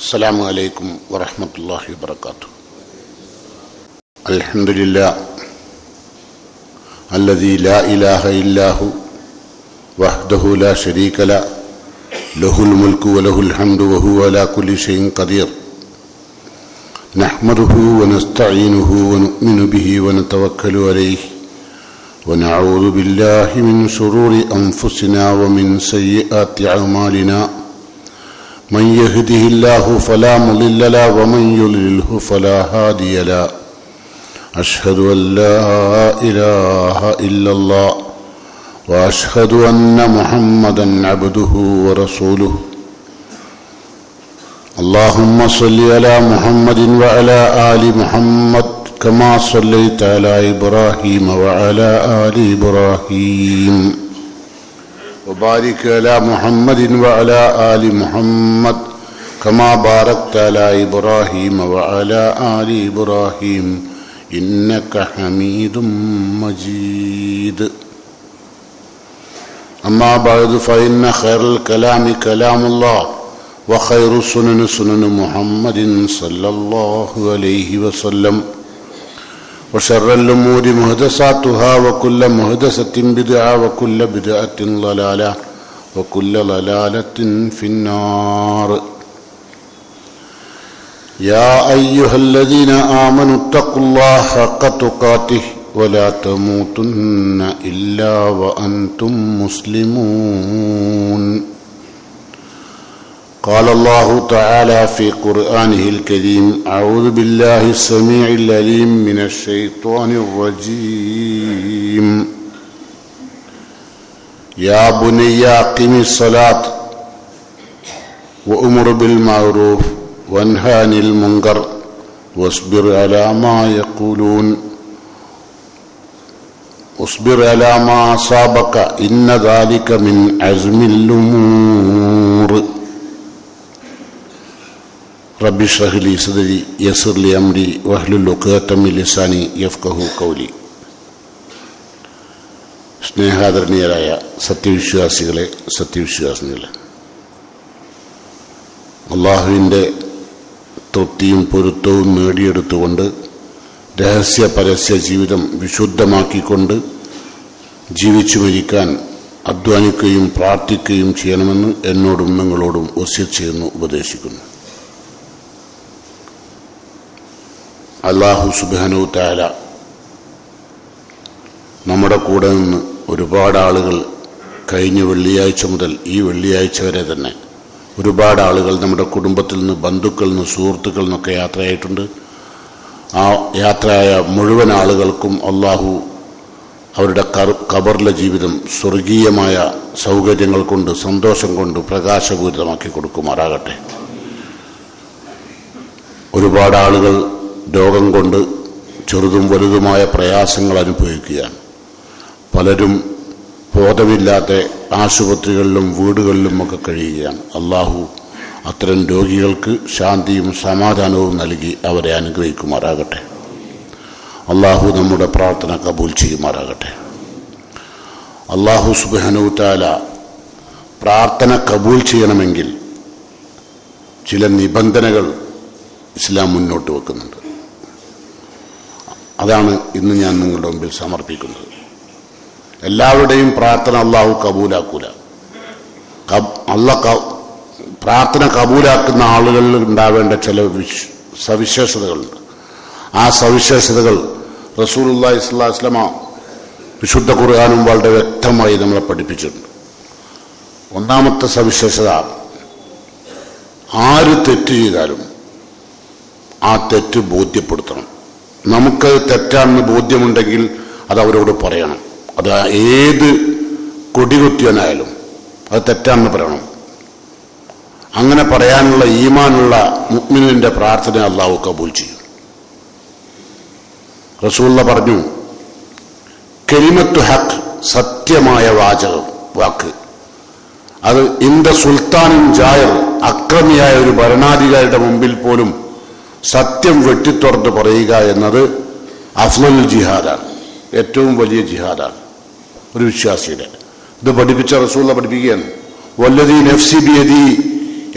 السلام عليكم ورحمة الله وبركاته. الحمد لله الذي لا إله إلا هو وحده لا شريك له له الملك وله الحمد وهو على كل شيء قدير. نحمده ونستعينه ونؤمن به ونتوكل عليه ونعوذ بالله من شرور أنفسنا ومن سيئات أعمالنا. من يهده الله فلا مضل له ومن يضلله فلا هادي له. أشهد أن لا إله إلا الله وأشهد أن محمدا عبده ورسوله. اللهم صل على محمد وعلى آل محمد كما صليت على إبراهيم وعلى آل إبراهيم وبارك على محمد وعلى آل محمد كما باركت على إبراهيم وعلى آل إبراهيم إنك حميد مجيد. أما بعد فإن خير الكلام كلام الله وخير السنن سنن محمد صلى الله عليه وسلم وشر الأمور محدثاتها وكل محدثة بدعة وكل بدعة ضلالة وكل ضلالة في النار. يا أيها الذين آمنوا اتقوا الله حق تقاته ولا تموتن إلا وأنتم مسلمون. قال الله تعالى في قرآنه الكريم: أعوذ بالله السميع العليم من الشيطان الرجيم. يا بني أقم الصلاة وأمر بالمعروف وانهى عن المنكر واصبر على ما يقولون واصبر على ما أصابك إن ذلك من عزم الأمور. رب اشرح لي صدري يسر لي أمري واحلل عقدة من لساني يفقهوا قولي. സ്നേഹാദരണീയരായ സത്യവിശ്വാസികളെ, സത്യവിശ്വാസികളെ, അള്ളാഹുവിൻ്റെ തൃപ്തിയും പൊരുത്തവും നേടിയെടുത്തുകൊണ്ട് രഹസ്യ പരസ്യ ജീവിതം വിശുദ്ധമാക്കിക്കൊണ്ട് ജീവിച്ചു മരിക്കാൻ അധ്വാനിക്കുകയും പ്രാർത്ഥിക്കുകയും ചെയ്യണമെന്ന് എന്നോടും നിങ്ങളോടും വസിയത്ത് ചെയ്യുന്നു, ഉപദേശിക്കുന്നു. അല്ലാഹു സുബ്ഹാനഹു തആല നമ്മുടെ കൂടെ നിന്ന് ഒരുപാട് ആളുകൾ കഴിഞ്ഞ വെള്ളിയാഴ്ച മുതൽ ഈ വെള്ളിയാഴ്ച വരെ തന്നെ ഒരുപാട് ആളുകൾ നമ്മുടെ കുടുംബത്തിൽ നിന്ന്, ബന്ധുക്കളിൽ നിന്ന്, സുഹൃത്തുക്കളിൽ നിന്നൊക്കെ യാത്രയായിട്ടുണ്ട്. ആ യാത്രയായ മുഴുവൻ ആളുകൾക്കും അള്ളാഹു അവരുടെ ഖബറിലെ ജീവിതം സ്വർഗീയമായ സൗകര്യങ്ങൾ കൊണ്ട്, സന്തോഷം കൊണ്ട് പ്രകാശപൂരിതമാക്കി കൊടുക്കുമാറാകട്ടെ. ഒരുപാട് ആളുകൾ രോഗം കൊണ്ട് ചെറുതും വലുതുമായ പ്രയാസങ്ങൾ അനുഭവിക്കുകയാണ്. പലരും ബോധമില്ലാത്ത ആശുപത്രികളിലും വീടുകളിലും ഒക്കെ കഴിയുകയാണ്. അള്ളാഹു അത്തരം രോഗികൾക്ക് ശാന്തിയും സമാധാനവും നൽകി അവരെ അനുഗ്രഹിക്കുമാറാകട്ടെ. അള്ളാഹു നമ്മുടെ പ്രാർത്ഥന കബൂൽ ചെയ്യുമാറാകട്ടെ. അള്ളാഹു സുബ്ഹാനഹു തആല പ്രാർത്ഥന കബൂൽ ചെയ്യണമെങ്കിൽ ചില നിബന്ധനകൾ ഇസ്ലാം മുന്നോട്ട് വെക്കുന്നുണ്ട്. അതാണ് ഇന്ന് ഞാൻ നിങ്ങളുടെ മുമ്പിൽ സമർപ്പിക്കുന്നത്. എല്ലാവരുടെയും പ്രാർത്ഥന അള്ളാഹു കബൂലാക്കൂല. പ്രാർത്ഥന കബൂലാക്കുന്ന ആളുകളിൽ ഉണ്ടാവേണ്ട ചില സവിശേഷതകളുണ്ട്. ആ സവിശേഷതകൾ റസൂലുള്ളാഹി സ്വല്ലല്ലാഹു അലൈഹി വസല്ലം വിശുദ്ധ ഖുർആനും വളരെ വ്യക്തമായി നമ്മളെ പഠിപ്പിച്ചിട്ടുണ്ട്. ഒന്നാമത്തെ സവിശേഷത, ആര് തെറ്റ് ചെയ്താലും ആ തെറ്റ് ബോധ്യപ്പെടുത്തണം. നമുക്ക് തെറ്റാണെന്ന് ബോധ്യമുണ്ടെങ്കിൽ അത് അവരോട് പറയണം. അത് ഏത് കൊടികുത്തിയനായാലും അത് തെറ്റാണെന്ന് പറയണം. അങ്ങനെ പറയാനുള്ള ഈമാനുള്ള മുഅ്മിനിന്റെ പ്രാർത്ഥന അല്ലാഹു കബൂൽ ചെയ്യും. റസൂലുള്ള പറഞ്ഞു, കലിമത്തു ഹഖ്, സത്യമായ വാക്ക്, അത് ഇന്ദ സുൽത്താനും ജായർ, അക്രമിയായ ഒരു ഭരണാധികാരിയുടെ മുമ്പിൽ പോലും സത്യം വെട്ടിത്തുറന്ന് പറയുക എന്നത് അഫ്ളൽ ജിഹാദാണ്, ഏറ്റവും വലിയ ജിഹാദാണ് ഒരു വിശ്വാസിയുടെ. ഇത് പഠിപ്പിച്ച റസൂലുള്ള പഠിപ്പിക്കുകയാണ്, വല്ലദീ നഫ്സി ബിയദി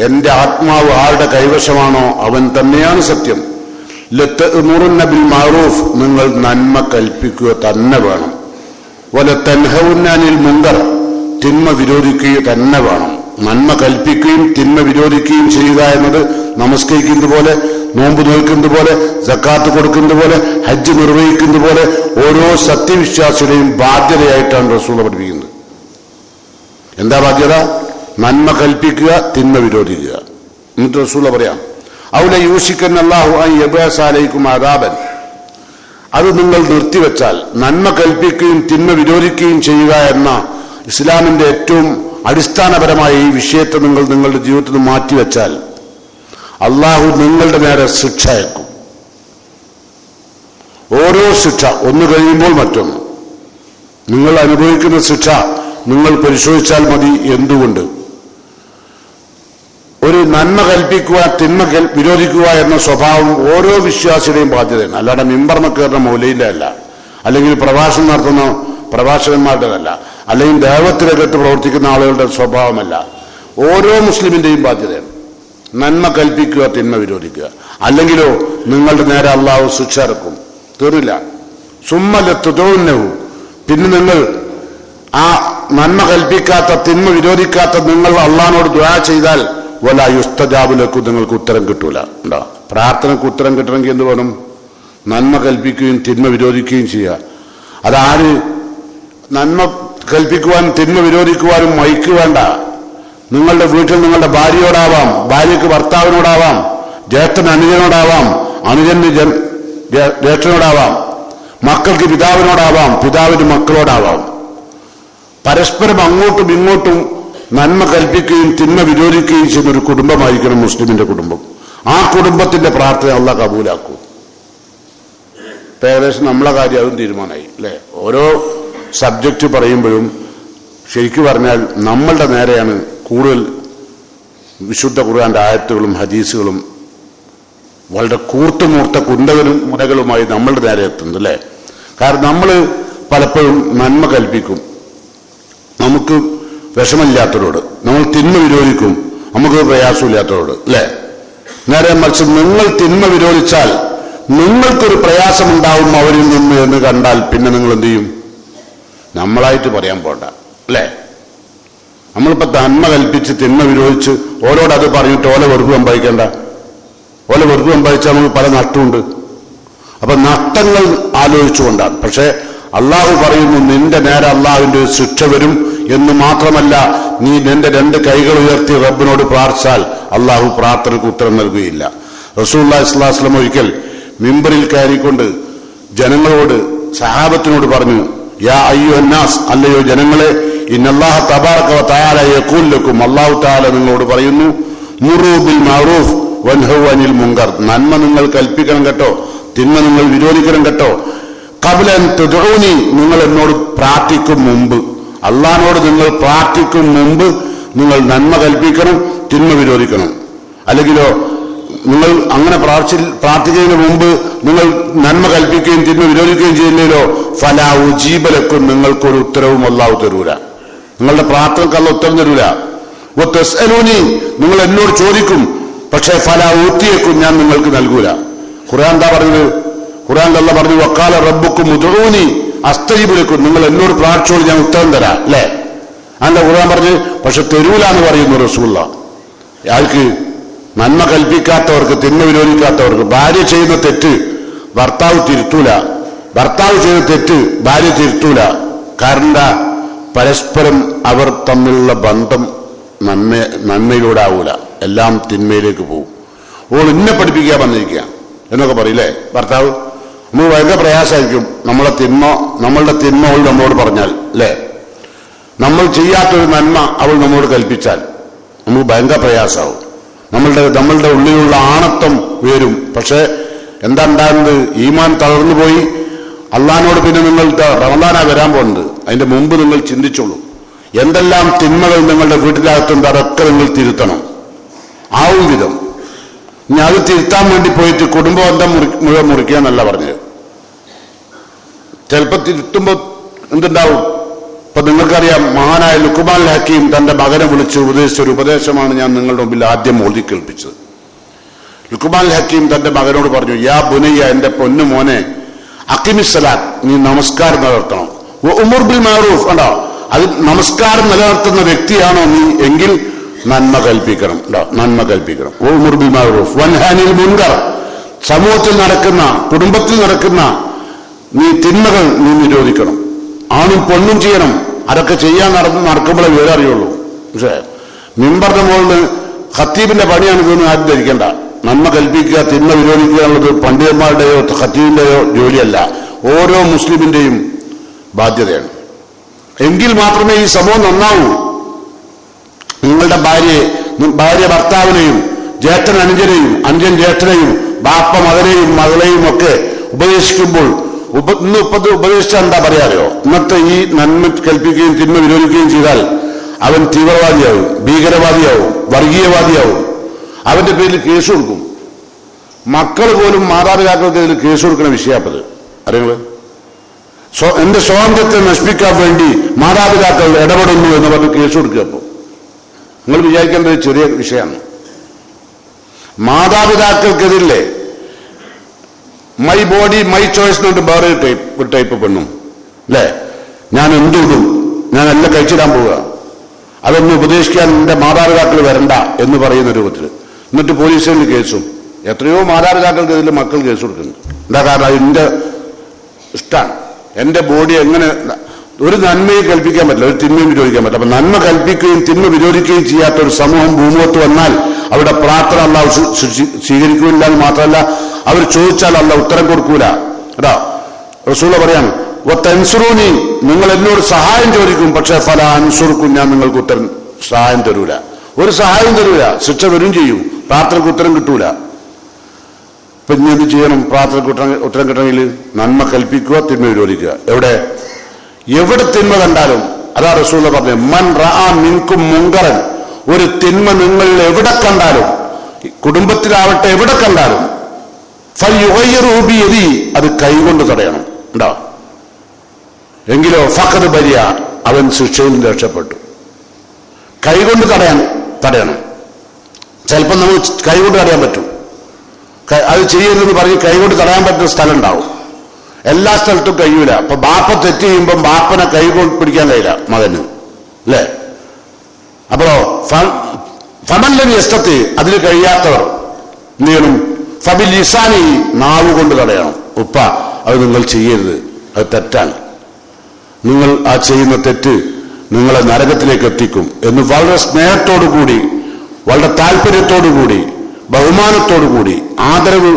എന്റെ ആത്മാവ് ആരുടെ കൈവശമാണോ അവൻ തന്നെയാണ് സത്യം. ലതഅ്മുറുന്ന ബിൽ മഅറൂഫ്, നിങ്ങൾ നന്മ കൽപ്പിക്കുക തന്നെ വേണം. വലതൻഹൗന അനിൽ മുങ്കർ, തിന്മ വിരോധിക്കുക തന്നെ വേണം. നന്മ കൽപ്പിക്കുകയും തിന്മ വിരോധിക്കുകയും ചെയ്യുക എന്നത് നമസ്കരിക്കുന്നത് പോലെ, നോമ്പ് നോക്കുന്നത് പോലെ, സക്കാത്ത് കൊടുക്കുന്നത് പോലെ, ഹജ്ജ് നിർവഹിക്കുന്നത് പോലെ ഓരോ സത്യവിശ്വാസിയുടെയും ബാധ്യതയായിട്ടാണ് റസൂൽ പഠിപ്പിക്കുന്നത്. എന്താ ബാധ്യത? നന്മ കൽപ്പിക്കുക, തിന്മ വിരോധിക്കുക. എന്നിട്ട് റസൂൽ പറയാം, ഔല യൂഷിക്കൻ അല്ലാഹു അൻ യബഅസ അലൈക്കും അദാബൻ, അത് നിങ്ങൾ നിർത്തിവെച്ചാൽ, നന്മ കൽപ്പിക്കുകയും തിന്മ വിരോധിക്കുകയും ചെയ്യുക എന്ന ഇസ്ലാമിന്റെ ഏറ്റവും അടിസ്ഥാനപരമായ ഈ വിഷയത്തെ നിങ്ങൾ നിങ്ങളുടെ ജീവിതത്തിൽ നിന്ന് മാറ്റിവെച്ചാൽ അള്ളാഹു നിങ്ങളുടെ നേരെ ശിക്ഷ അയക്കും. ഓരോ ശിക്ഷ ഒന്ന് കഴിയുമ്പോൾ മറ്റൊന്ന്. നിങ്ങൾ അനുഭവിക്കുന്ന ശിക്ഷ നിങ്ങൾ പരിശോധിച്ചാൽ മതി. എന്തുകൊണ്ട്? ഒരു നന്മ കൽപ്പിക്കുക, തിന്മ വിരോധിക്കുക എന്ന സ്വഭാവം ഓരോ വിശ്വാസിയുടെയും ബാധ്യതയാണ്. അല്ലാതെ മിമ്പർമ കയറുന്ന മൗലയിലെ അല്ല, അല്ലെങ്കിൽ പ്രഭാഷണം നടത്തുന്ന പ്രഭാഷകന്മാരുടേതല്ല, അല്ലെങ്കിൽ ദേവത്തിരകത്ത് പ്രവർത്തിക്കുന്ന ആളുകളുടെ സ്വഭാവമല്ല. ഓരോ മുസ്ലിമിന്റെയും ബാധ്യതയാണ് നന്മ കൽപ്പിക്കുക, തിന്മ വിരോധിക്കുക. അല്ലെങ്കിലോ നിങ്ങളുടെ നേരെ അള്ളാഹു ശിക്ഷ ഇറക്കും. തീർന്നില്ല. സുമ്മലത്തുതോന്നവും, പിന്നെ നിങ്ങൾ ആ നന്മ കൽപ്പിക്കാത്ത തിന്മ വിരോധിക്കാത്ത നിങ്ങൾ അള്ളാഹിനോട് ദുആ ചെയ്താൽ വലാ യുസ്തജാബുലക്കും, നിങ്ങൾക്ക് ഉത്തരം കിട്ടൂല. ഉണ്ടോ? പ്രാർത്ഥനയ്ക്ക് ഉത്തരം കിട്ടണമെങ്കിൽ എന്ത് വേണം? നന്മ കൽപ്പിക്കുകയും തിന്മ വിരോധിക്കുകയും ചെയ്യുക. അതാര്? നന്മ കൽപ്പിക്കുവാനും തിന്മ വിരോധിക്കുവാനും മൈക്ക് വേണ്ട. നിങ്ങളുടെ വീട്ടിൽ നിങ്ങളുടെ ഭാര്യയോടാവാം, ഭാര്യയ്ക്ക് ഭർത്താവിനോടാവാം, ജ്യേഷ്ഠന് അനുജനോടാവാം, അനുജന് ജ്യേഷ്ഠനോടാവാം, മക്കൾക്ക് പിതാവിനോടാവാം, പിതാവിന് മക്കളോടാവാം. പരസ്പരം അങ്ങോട്ടും ഇങ്ങോട്ടും നന്മ കൽപ്പിക്കുകയും തിന്മ വിരോധിക്കുകയും ചെയ്യുന്ന ഒരു കുടുംബമായിരിക്കണം മുസ്ലിമിന്റെ കുടുംബം. ആ കുടുംബത്തിന്റെ പ്രാർത്ഥന അള്ളാഹ് കബൂലാക്കും. ഏകദേശം നമ്മളെ കാര്യം അതും തീരുമാനമായി അല്ലേ? ഓരോ സബ്ജക്റ്റ് പറയുമ്പോഴും ശരിക്കും പറഞ്ഞാൽ നമ്മളുടെ നേരെയാണ് കൂടുതൽ വിശുദ്ധ ഖുർആന്റെ ആയത്തുകളും ഹദീസുകളും വളരെ കൂർത്തുമൂർത്ത കുണ്ടകനും മുനകളുമായി നമ്മളുടെ നേരെ എത്തുന്നത് അല്ലേ? കാരണം നമ്മൾ പലപ്പോഴും നന്മ കൽപ്പിക്കും, നമുക്ക് വിഷമില്ലാത്തവരോട്, നമ്മൾ തിന്മ വിരോധിക്കും, നമുക്ക് പ്രയാസമില്ലാത്തവരോട് അല്ലേ? നേരെ മറിച്ച് നിങ്ങൾ തിന്മ വിരോധിച്ചാൽ നിങ്ങൾക്കൊരു പ്രയാസമുണ്ടാവും അവരിൽ നിന്ന് എന്ന് കണ്ടാൽ പിന്നെ നിങ്ങൾ എന്ത് ചെയ്യും? നമ്മളായിട്ട് പറയാൻ പോണ്ട അല്ലേ? നമ്മളിപ്പോ നന്മ കൽപ്പിച്ച് തിന്മ വിരോധിച്ച് ഓരോട് അത് പറഞ്ഞിട്ട് ഓല വെറുപ്പ് സംഭവിക്കേണ്ട. ഓല വെറുപ്പ് സംഭവിച്ചാൽ നമുക്ക് പല നഷ്ടമുണ്ട്. അപ്പൊ നഷ്ടങ്ങൾ ആലോചിച്ചുകൊണ്ടാണ്. പക്ഷെ അള്ളാഹു പറയുന്നു, നിന്റെ നേരെ അള്ളാഹുവിന്റെ ശിക്ഷ വരും എന്ന് മാത്രമല്ല, നീ നിന്റെ രണ്ട് കൈകൾ ഉയർത്തി റബ്ബിനോട് പ്രാർത്ഥിച്ചാൽ അള്ളാഹു പ്രാർത്ഥനയ്ക്ക് ഉത്തരം നൽകുകയില്ല. റസൂലുള്ളാഹി സ്വല്ലല്ലാഹു അലൈഹി വസല്ലം ഒരിക്കൽ മിമ്പറിൽ കയറിക്കൊണ്ട് ജനങ്ങളോട്, സഹാബത്തിനോട് പറഞ്ഞു, യാ അയ്യുഹന്നാസ്, അല്ലയോ ജനങ്ങളെ, ഇന്നല്ലാഹ തബാറക വ തആല യഖൂൽ ലക്കും, അല്ലാഹു തആല നിങ്ങളോട് പറയുന്നു, മുറൂ ബിൽ മഅറൂഫ് വൻഹൗ അനിൽ മുങ്കർ, നന്മ നിങ്ങൾ കൽപ്പിക്കണം കേട്ടോ, തിന്മ നിങ്ങൾ വിരോധിക്കണം കേട്ടോ. ഖബ്ല അൻ തദ്ഊനി, നിങ്ങൾ എന്നോട് പ്രാർത്ഥിക്കും മുമ്പ്, അള്ളാഹിനോട് നിങ്ങൾ പ്രാർത്ഥിക്കും മുമ്പ് നിങ്ങൾ നന്മ കൽപ്പിക്കണം, തിന്മ വിരോധിക്കണം. അല്ലെങ്കിലോ നിങ്ങൾ അങ്ങനെ പ്രാർത്ഥിക്കുന്നതിന് മുമ്പ് നിങ്ങൾ നന്മ കൽപ്പിക്കുകയും തിന്മ വിരോധിക്കുകയും ചെയ്യുന്നതിലോ ഫലാ ഉജീബ ലക്കും, നിങ്ങൾക്കൊരു ഉത്തരവും അല്ലാഹു തരൂല. നിങ്ങളുടെ പ്രാർത്ഥനക്ക് അല്ലാഹു ഉത്തരം തരൂല. വതസ്അലൂനി, നിങ്ങൾ എന്നോട് ചോദിക്കും, പക്ഷേ ഫലാ ഊതിയക്കും, ഞാൻ നിങ്ങൾക്ക് നൽകൂല. ഖുർആൻ എന്താ പറഞ്ഞത്? ഖുർആൻ അല്ലാഹു പറഞ്ഞു, വഖാല റബ്ബുക്കും ഉദ്ഊനി അസ്തജീബ് ലക്കും, നിങ്ങൾ എന്നോട് പ്രാർത്ഥിച്ചോളൂ, ഞാൻ ഉത്തരം തരാം അല്ലേ? അല്ല ഖുർആൻ പറഞ്ഞു, പക്ഷെ തരൂല എന്ന് പറയുന്നു റസൂലുള്ളാഹ്. ആർക്ക്? നന്മ കൽപ്പിക്കാത്തവർക്ക്, തിന്മ വിരോധിക്കാത്തവർക്ക്. ഭാര്യ ചെയ്യുന്ന തെറ്റ് ഭർത്താവ് തിരുത്തൂല, ഭർത്താവ് ചെയ്യുന്ന തെറ്റ് ഭാര്യ തിരുത്തൂല. കാരണം എന്താ? പരസ്പരം അവർ തമ്മിലുള്ള ബന്ധം നന്മയിലൂടെ ആവൂല, എല്ലാം തിന്മയിലേക്ക് പോകും. ഓൾ ഇന്നെ പഠിപ്പിക്കാൻ വന്നിരിക്കുക എന്നൊക്കെ പറയില്ലേ ഭർത്താവ്? നമ്മൾ ഭയങ്കര പ്രയാസമായിരിക്കും നമ്മളുടെ തിന്മ അവൾ നമ്മളോട് പറഞ്ഞാൽ അല്ലേ? നമ്മൾ ചെയ്യാത്തൊരു നന്മ അവൾ നമ്മളോട് കൽപ്പിച്ചാൽ നമുക്ക് ഭയങ്കര പ്രയാസമാവും. നമ്മളുടെ ഉള്ളിലുള്ള ആണത്വം വരും. പക്ഷെ എന്താ ഉണ്ടാകുന്നത്? ഈമാൻ തളർന്നു പോയി. അള്ളാഹിനോട് പിന്നെ നിങ്ങൾ റമദാനാ വരാൻ പോകുന്നത്, അതിന്റെ മുമ്പ് നിങ്ങൾ ചിന്തിച്ചോളൂ, എന്തെല്ലാം തിന്മകൾ നിങ്ങളുടെ വീട്ടിനകത്തുണ്ട് അതൊക്കെ നിങ്ങൾ തിരുത്തണം ആവും വിധം. ഇനി അത് തിരുത്താൻ വേണ്ടി പോയിട്ട് കുടുംബബന്ധം മുഴുവൻ മുറിക്കുക, 'എന്നല്ല പറഞ്ഞത്. ചിലപ്പോൾ തിരുത്തുമ്പോൾ എന്തുണ്ടാവും? ഇപ്പൊ നിങ്ങൾക്കറിയാം, മഹാനായ ലുക്മാൻ ഹക്കീം തന്റെ മകനെ വിളിച്ച് ഉപദേശിച്ച ഒരു ഉപദേശമാണ് ഞാൻ നിങ്ങളുടെ മുമ്പിൽ ആദ്യം ഓതി കേൾപ്പിച്ചത്. ലുക്മാൻ ഹക്കീം തന്റെ മകനോട് പറഞ്ഞു, യാ ബുനയ്യ, എന്റെ പൊന്നു മോനെ, അഖിമിസ്സലാത്ത്, നീ നമസ്കാരം നിലനിർത്തണം. ഉമർ ബിൽ മഅറൂഫ്, ഉണ്ടോ, അത് നമസ്കാരം നിലനിർത്തുന്ന വ്യക്തിയാണോ നീ എങ്കിൽ നന്മ കൽപ്പിക്കണം, നന്മ കൽപ്പിക്കണം. ഉമർ ബിൽ മഅറൂഫ് വൻഹാനിൽ മുൻകർ, സമൂഹത്തിൽ നടക്കുന്ന, കുടുംബത്തിൽ നടക്കുന്ന നീ തിന്മകൾ നീ നിരോധിക്കണം. ആണും പെണ്ണും ചെയ്യണം. അതൊക്കെ ചെയ്യാൻ നടക്കുമ്പോഴേ വിവരം അറിയുള്ളൂ. പക്ഷേ മിമ്പറിന്റെ മുകളിൽ ഖത്തീബിന്റെ പണിയാണ് ഇതൊന്നും ആരും ധരിക്കേണ്ട. നന്മ കൽപ്പിക്കുക, തിന്മ വിരോധിക്കുക എന്നുള്ളത് പണ്ഡിതന്മാരുടെയോ ഖത്തീബിന്റെയോ ജോലിയല്ല, ഓരോ മുസ്ലിമിന്റെയും ബാധ്യതയാണ്. എങ്കിൽ മാത്രമേ ഈ സമൂഹം നന്നാവൂ. നിങ്ങളുടെ ഭാര്യ ഭർത്താവിനെയും, ജ്യേഷ്ഠൻ അനുജനെയും, അനുജൻ ജ്യേഷ്ഠനെയും, ബാപ്പ മകനെയും മകളെയും ഒക്കെ ഉപദേശിക്കുമ്പോൾ ഇന്ന് ഉപദേശിച്ചാൽ എന്താ പറയാറിയോ? ഇന്നത്തെ ഈ നന്മ കൽപ്പിക്കുകയും തിന്മ വിരോധിക്കുകയും ചെയ്താൽ അവൻ തീവ്രവാദിയാവും, ഭീകരവാദിയാവും, വർഗീയവാദിയാവും. അവന്റെ പേരിൽ കേസ് കൊടുക്കും. മക്കൾ പോലും മാതാപിതാക്കൾക്കെതിരെ കേസ് കൊടുക്കുന്ന വിഷയാപ്പത് അറിയുന്നത്. എന്റെ സ്വാതന്ത്ര്യത്തെ നശിപ്പിക്കാൻ വേണ്ടി മാതാപിതാക്കൾ ഇടപെടുന്നു എന്ന് പറഞ്ഞ് കേസ് കൊടുക്കുക. അപ്പോൾ നിങ്ങൾ വിചാരിക്കേണ്ടത് ചെറിയ വിഷയമാണ്. മാതാപിതാക്കൾക്കെതിരെ മൈ ബോഡി മൈ ചോയ്സ് എന്നിട്ട് വേറെ ഒരു ടൈപ്പ് പെണ്ണും അല്ലേ, ഞാൻ എന്തിടും, ഞാൻ എല്ലാം കഴിച്ചിടാൻ പോവുക, അതൊന്നും ഉപദേശിക്കാൻ എന്റെ മാതാപിതാക്കൾ വരണ്ട എന്ന് പറയുന്ന രൂപത്തിൽ. എന്നിട്ട് പോലീസിൽ കേസും. എത്രയോ മാതാപിതാക്കൾക്കെതിരെ മക്കൾ കേസ് കൊടുക്കുന്നു. എന്താ കാരണം? എന്റെ ഇഷ്ടമാണ്, എന്റെ ബോഡി എങ്ങനെ ഒരു നന്മയും കൽപ്പിക്കാൻ പറ്റില്ല, ഒരു തിന്മയും വിരോധിക്കാൻ പറ്റില്ല. അപ്പൊ നന്മ കൽപ്പിക്കുകയും തിന്മ വിരോധിക്കുകയും ചെയ്യാത്ത ഒരു സമൂഹം ഭൂമുഖത്ത് വന്നാൽ അവിടെ പ്രാർത്ഥന അല്ലാഹു സ്വീകരിക്കുകയില്ല എന്ന് മാത്രമല്ല, അവർ ചോദിച്ചാൽ അല്ലാഹു ഉത്തരം കൊടുക്കൂല. കേട്ടോ, റസൂൽ പറയാണ്, ഒത്തൻസുറൂനി, നിങ്ങൾ എന്നോട് സഹായം ചോദിക്കും, പക്ഷെ ഫല അൻസുർക്കും, ഞാൻ നിങ്ങൾക്ക് സഹായം തരൂല, ഒരു സഹായം തരൂല, ശിക്ഷ വരും ചെയ്യും, പ്രാർത്ഥനയ്ക്ക് ഉത്തരം കിട്ടൂല. പിന്നെ എന്ത് ചെയ്യണം? പ്രാർത്ഥനയ്ക്ക് ഉത്തരം കിട്ടണമെങ്കിൽ നന്മ കൽപ്പിക്കുക, തിന്മ വിരോധിക്കുക. എവിടെ തിന്മ കണ്ടാലും, അതാ റസൂൽ പറഞ്ഞത്, മൻ റഅ മിൻകും മുൻകറൻ, ഒരു തിന്മ നിങ്ങളിൽ എവിടെ കണ്ടാലും, കുടുംബത്തിലാവട്ടെ എവിടെ കണ്ടാലും, ഫൽയുഗയ്യിറുഹു ബിയദിഹി, അത് കൈകൊണ്ട് തടയണം. ഉണ്ടോ? എങ്കിലോ ഫഖദ് ബരിയ, അവൻ ശിക്ഷയിൽ രക്ഷപ്പെട്ടു. കൈകൊണ്ട് തടയണം. ചിലപ്പോൾ നമുക്ക് കൈകൊണ്ട് തടയാൻ പറ്റും. അത് ചെയ്യരുതെന്ന് പറഞ്ഞ് കൈകൊണ്ട് തടയാൻ പറ്റുന്ന സ്ഥലം ഉണ്ടാവും. എല്ലാ സ്ഥലത്തും കഴിയൂല. അപ്പൊ ബാപ്പ തെറ്റ് ചെയ്യുമ്പം ബാപ്പനെ കൈകൊണ്ട് പിടിക്കാൻ കഴിയില്ല മകന്, അല്ലേ? അപ്പോ ഫമല്ലൻ യസ്തത്തി, അതിന് കഴിയാത്തവർ എന്ത് ചെയ്യണം? ഫബിൽ ലിസാനി, നാവ് കൊണ്ട് തടയണം. ഉപ്പ, അത് നിങ്ങൾ ചെയ്യരുത്, അത് തെറ്റാണ്, നിങ്ങൾ ആ ചെയ്യുന്ന തെറ്റ് നിങ്ങളെ നരകത്തിലേക്ക് എത്തിക്കും എന്ന് വളരെ സ്നേഹത്തോടു കൂടി, വളരെ താല്പര്യത്തോടു കൂടി, ബഹുമാനത്തോടു കൂടി, ആദരവ്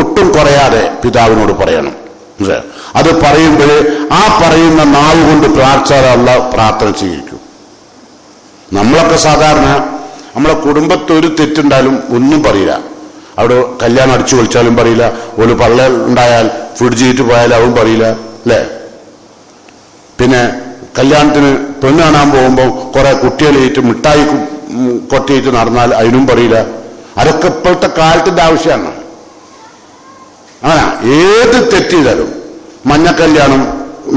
ഒട്ടും കുറയാതെ പിതാവിനോട് പറയണം. അത് പറയുമ്പോഴേ ആ പറയുന്ന നാവ് കൊണ്ട് പ്രാർത്ഥന സ്വീകരിക്കും. നമ്മളൊക്കെ സാധാരണ നമ്മളെ കുടുംബത്തിൽ ഒരു തെറ്റുണ്ടായാലും ഒന്നും പറയില്ല. അവിടെ കല്യാണം അടിച്ചു പൊളിച്ചാലും പറയില്ല, ഒരു പള്ള ഉണ്ടായാൽ ഫ്രിഡ്ജ് ചെയ്തിട്ട് പോയാലും അവൻ പറയില്ല, അല്ലേ? പിന്നെ കല്യാണത്തിന് പെണ്ണ് കാണാൻ പോകുമ്പോൾ കുറെ കുട്ടികളേറ്റ് മിഠായി കൊട്ടിയിട്ട് നടന്നാൽ അതിനും പറയില്ല. അതൊക്കെ ഇപ്പോഴത്തെ കാലത്തിന്റെ ആവശ്യമാണ്. അങ്ങനെ ഏത് തെറ്റ് ചെയ്താലും, മഞ്ഞ കല്യാണം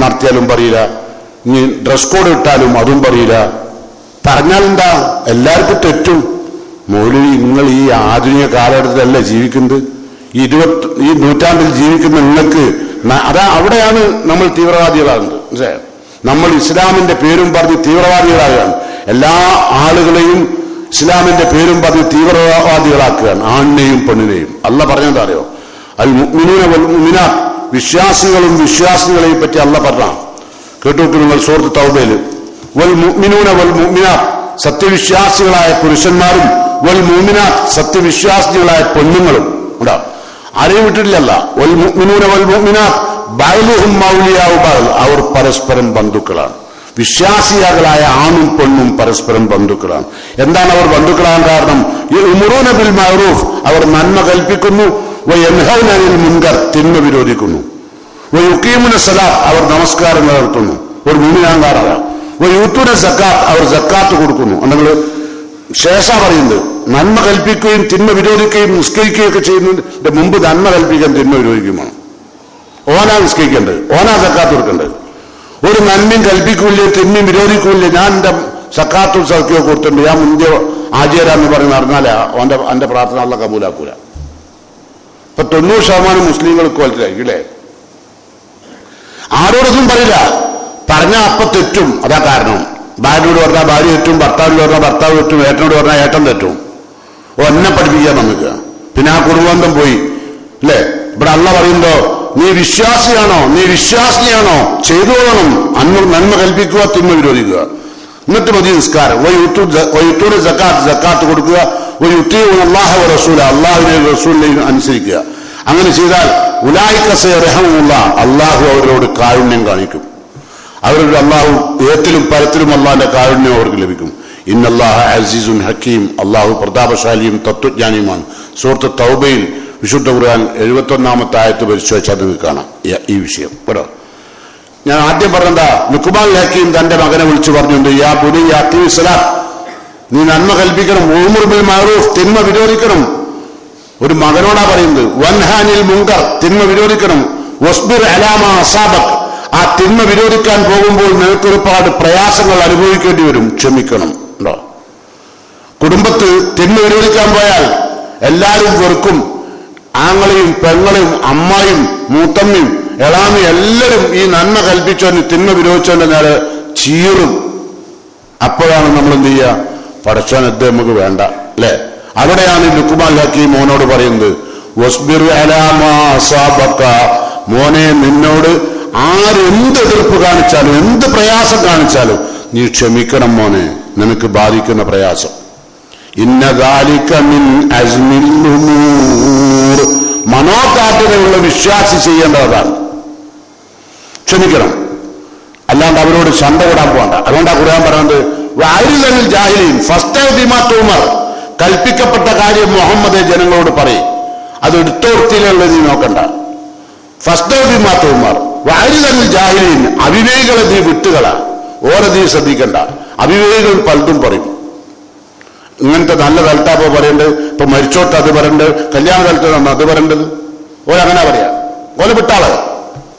നടത്തിയാലും പറയില്ല, ഇനി ഡ്രസ് കോഡ് ഇട്ടാലും അതും പറയില്ല. പറഞ്ഞാൽ എന്താ? എല്ലാവർക്കും തെറ്റും. മൗലവി, നിങ്ങൾ ഈ ആധുനിക കാലഘട്ടത്തിലല്ല ജീവിക്കുന്നത്, ഈ നൂറ്റാണ്ടിൽ ജീവിക്കുന്ന നിങ്ങൾക്ക് അവിടെയാണ് നമ്മൾ തീവ്രവാദികളാകുന്നത്. മനസ്സിലായോ? നമ്മൾ ഇസ്ലാമിന്റെ പേരും പറഞ്ഞ് തീവ്രവാദികളാകുകയാണ്. എല്ലാ ആളുകളെയും ഇസ്ലാമിന്റെ പേരും പറഞ്ഞ് തീവ്രവാദികളാക്കുകയാണ്, ആണിനെയും പെണ്ണിനെയും. അല്ല പറഞ്ഞെന്താ അറിയോ? അൽ മുഅ്മിനൂന വൽ മുഅ്മിനാത്ത്, വിശ്വാസികളും വിശ്വാസികളെയും പറ്റി അല്ല പറഞ്ഞ കേട്ടു നിങ്ങൾ സൂറത്ത് തൗബയിൽ. വൽ മുഅ്മിനൂന വൽ മുഅ്മിനാത്ത്, സത്യവിശ്വാസികളായ പുരുഷന്മാരും, വൽ മുഅ്മിനാത്ത്, സത്യവിശ്വാസികളായ പെണ്ണുങ്ങളും. ഉണ്ടാ, ആരെയും വിട്ടിട്ടില്ലല്ല. വൽ മുഅ്മിനൂന വൽ മുഅ്മിനാത്ത് ബഅ്ലുഹും ഔലിയാഉ ബഅ്ൽ, അവർ പരസ്പരം ബന്ധുക്കളാണ്. വിശ്വാസികളായ ആണും പെണ്ണും പരസ്പരം ബന്ധുക്കളാണ്. എന്താണ് അവർ ബന്ധുക്കളാൻ കാരണം? യഅ്മുറൂന ബിൽ മഅറൂഫ്, അവർ നന്മ കൽപ്പിക്കുന്നു, വയൻഹൗന അനിൽ മുൻകർ, തിന്മ വിരോധിക്കുന്നു, വയുഖീമുന സലാത്ത്, അവർ നമസ്കാരം നടത്തുന്നു, ഒരു മുഅ്മിനാകാറാണ്, വയൂത്തുന സക്കാത്ത്, അവർ സക്കാത്ത് കൊടുക്കുന്നു. നിങ്ങൾ ശേഷം പറയുന്നത് നന്മ കൽപ്പിക്കുകയും തിന്മ വിരോധിക്കുകയും നിസ്കരിക്കുകയും ഒക്കെ ചെയ്യുന്നതിന്റെ മുമ്പ് നന്മ കൽപ്പിക്കാൻ തിന്മ വിരോധിക്കുകയുമാണ്. ഓനാ നിസ്കരിക്കേണ്ടത്, ഓനാ സക്കാത്ത് കൊടുക്കേണ്ടത്. ഒരു നന്മയും കൽപ്പിക്കൂല, തിന്മയും വിരോധിക്കൂല. ഞാൻ എൻ്റെ സക്കാത്തും സഖ്യോ കൊടുത്തിട്ടുണ്ട്, ഞാൻ മുന്തിയ ആചാരാന്ന് പറഞ്ഞ് നടന്നാലേ എൻ്റെ പ്രാർത്ഥന അള്ള കബൂലാക്കൂല. ഇപ്പൊ 90% മുസ്ലിങ്ങൾക്ക് മനസ്സിലായി അല്ലേ? ആരോടൊന്നും പറയില്ല, പറഞ്ഞാൽ അപ്പം തെറ്റും. അതാ കാരണം. ഭാര്യയോട് പറഞ്ഞാൽ ഭാര്യ തെറ്റും, ഭർത്താവിനോട് പറഞ്ഞാൽ ഭർത്താവ് തെറ്റും, ഏട്ടനോട് പറഞ്ഞാൽ ഏട്ടൻ തെറ്റും. എന്നെ പഠിപ്പിക്കാൻ നമുക്ക് പിന്നെ ആ കുടുംബബന്ധം പോയി അല്ലേ? ഇവിടെ അള്ള പറയുമ്പോ നീ വിശ്വാസിയാണോ, നീ വിശ്വാസിയാണോ, ചെയ്തോളണം. നന്മ കൽപ്പിക്കുക, തിന്മ വിരോധിക്കുക. എന്നിട്ട് മതി നിസ്കാരം. വയുത്തൂടെ സക്കാത്ത് കൊടുക്കുക. അല്ലാഹു റസൂല, അള്ളാഹുവിനെ റസൂലിനെയും അനുസരിക്കുക. അങ്ങനെ ചെയ്താൽ ഉലായിക സയർഹമുള്ള, അള്ളാഹു അവരോട് കാരുണ്യം കാണിക്കും. അവരുടെ അള്ളാഹു ഏത്തിലും പരത്തിലും അള്ളാഹിന്റെ കാരുണ്യം അവർക്ക് ലഭിക്കും. ഇന്നല്ലാഹ അസീസുൻ ഹക്കീം, അള്ളാഹു പ്രതാപശാലിയും തത്വജ്ഞാനിയുമാണ്. സൂറത്ത് തൗബയിൽ വിശുദ്ധ ഖുർആൻ 71-ാമത്തെ ആയത്ത് പരിശോധിച്ചാൽ നിങ്ങൾക്ക് കാണാം ഈ വിഷയം. കേട്ടോ, ഞാൻ ആദ്യം പറഞ്ഞെന്താ, ലുഖ്മാൻ ഹക്കീം തന്റെ മകനെ വിളിച്ചു പറഞ്ഞിട്ടുണ്ട്, യാ ബുനിയ്യ അഖീമി സ്വലാത്ത്, നീ നന്മ കൽപ്പിക്കണം, ഉമുർ ബിൽ മഅറൂഫ്, തിന്മ വിരോധിക്കണം. ഒരു മകനോടാ പറയുന്നത്. വൻഹാനിൽ മുങ്കർ, തിന്മ വിരോധിക്കണം. വസ്ബിർ അലാ മാ അസാബക്, ആ തിന്മ വിരോധിക്കാൻ പോകുമ്പോൾ നിനക്കൊരുപാട് പ്രയാസങ്ങൾ അനുഭവിക്കേണ്ടി വരും, ക്ഷമിക്കണം. ഉണ്ടോ? കുടുംബത്ത് തിന്മ വിരോധിക്കാൻ പോയാൽ എല്ലാവരും വെറുക്കും. ആങ്ങളെയും പെങ്ങളെയും അമ്മായും മൂത്തമ്മയും എളാമയും എല്ലാവരും ഈ നന്മ കൽപ്പിച്ചവന് തിന്മ വിരോധിച്ചവന്റെ നേരെ ചീറും. അപ്പോഴാണ് നമ്മൾ എന്ത് ചെയ്യുക? പടച്ചോൻ എന്ത് നമുക്ക് വേണ്ട അല്ലെ? അവിടെയാണ് ലുഖ്മാൻ ഹക്കീം മോനോട് പറയുന്നത്, വസ്ബിർ അലാ മാ അസാബക, മോനെ നിന്നോട് ആരെന്ത് എതിർപ്പ് കാണിച്ചാലും എന്ത് പ്രയാസം കാണിച്ചാലും നീ ക്ഷമിക്കണം മോനെ, നിനക്ക് ബാധിക്കുന്ന പ്രയാസം. ഇന്ന ദാലിക മിൻ അസ്മിൽ ഉമൂർ, മനോകാഠിന്യമുള്ള വിശ്വാസി ചെയ്യേണ്ടതാണ്. ക്ഷമിക്കണം, അല്ലാണ്ട് അവരോട് ശണ്ട കൂടാൻ പോകണ്ട. അതുകൊണ്ടാണ് ഖുർആൻ പറയുന്നത്, വഅരിദൽ ജാഹിലീൻ ഫസ്തഅ ബിമാ തുമർ, കൽപ്പിക്കപ്പെട്ട കാര്യം മുഹമ്മദ് ജനങ്ങളോട് പറയും, അത് എടുത്തോർത്തിലുള്ളത് നീ നോക്കണ്ട. ഫസ്തഅ ബിമാ തുമർ വഅരിദൽ ജാഹിലീൻ, അവിവേകികളെ നീ വിട്ടുകള, ഓരെ നീ ശ്രദ്ധിക്കണ്ട. അവിവേകികൾ പലതും പറയും. ഇങ്ങനത്തെ നല്ല തലത്താപ്പോ പറയേണ്ടത്, ഇപ്പൊ മരിച്ചോട്ട് അത് പറയേണ്ടത്, കല്യാണ തലത്ത് അത് പറയേണ്ടത്. ഓരങ്ങനെ പറയാ, ഓല വിട്ടാള്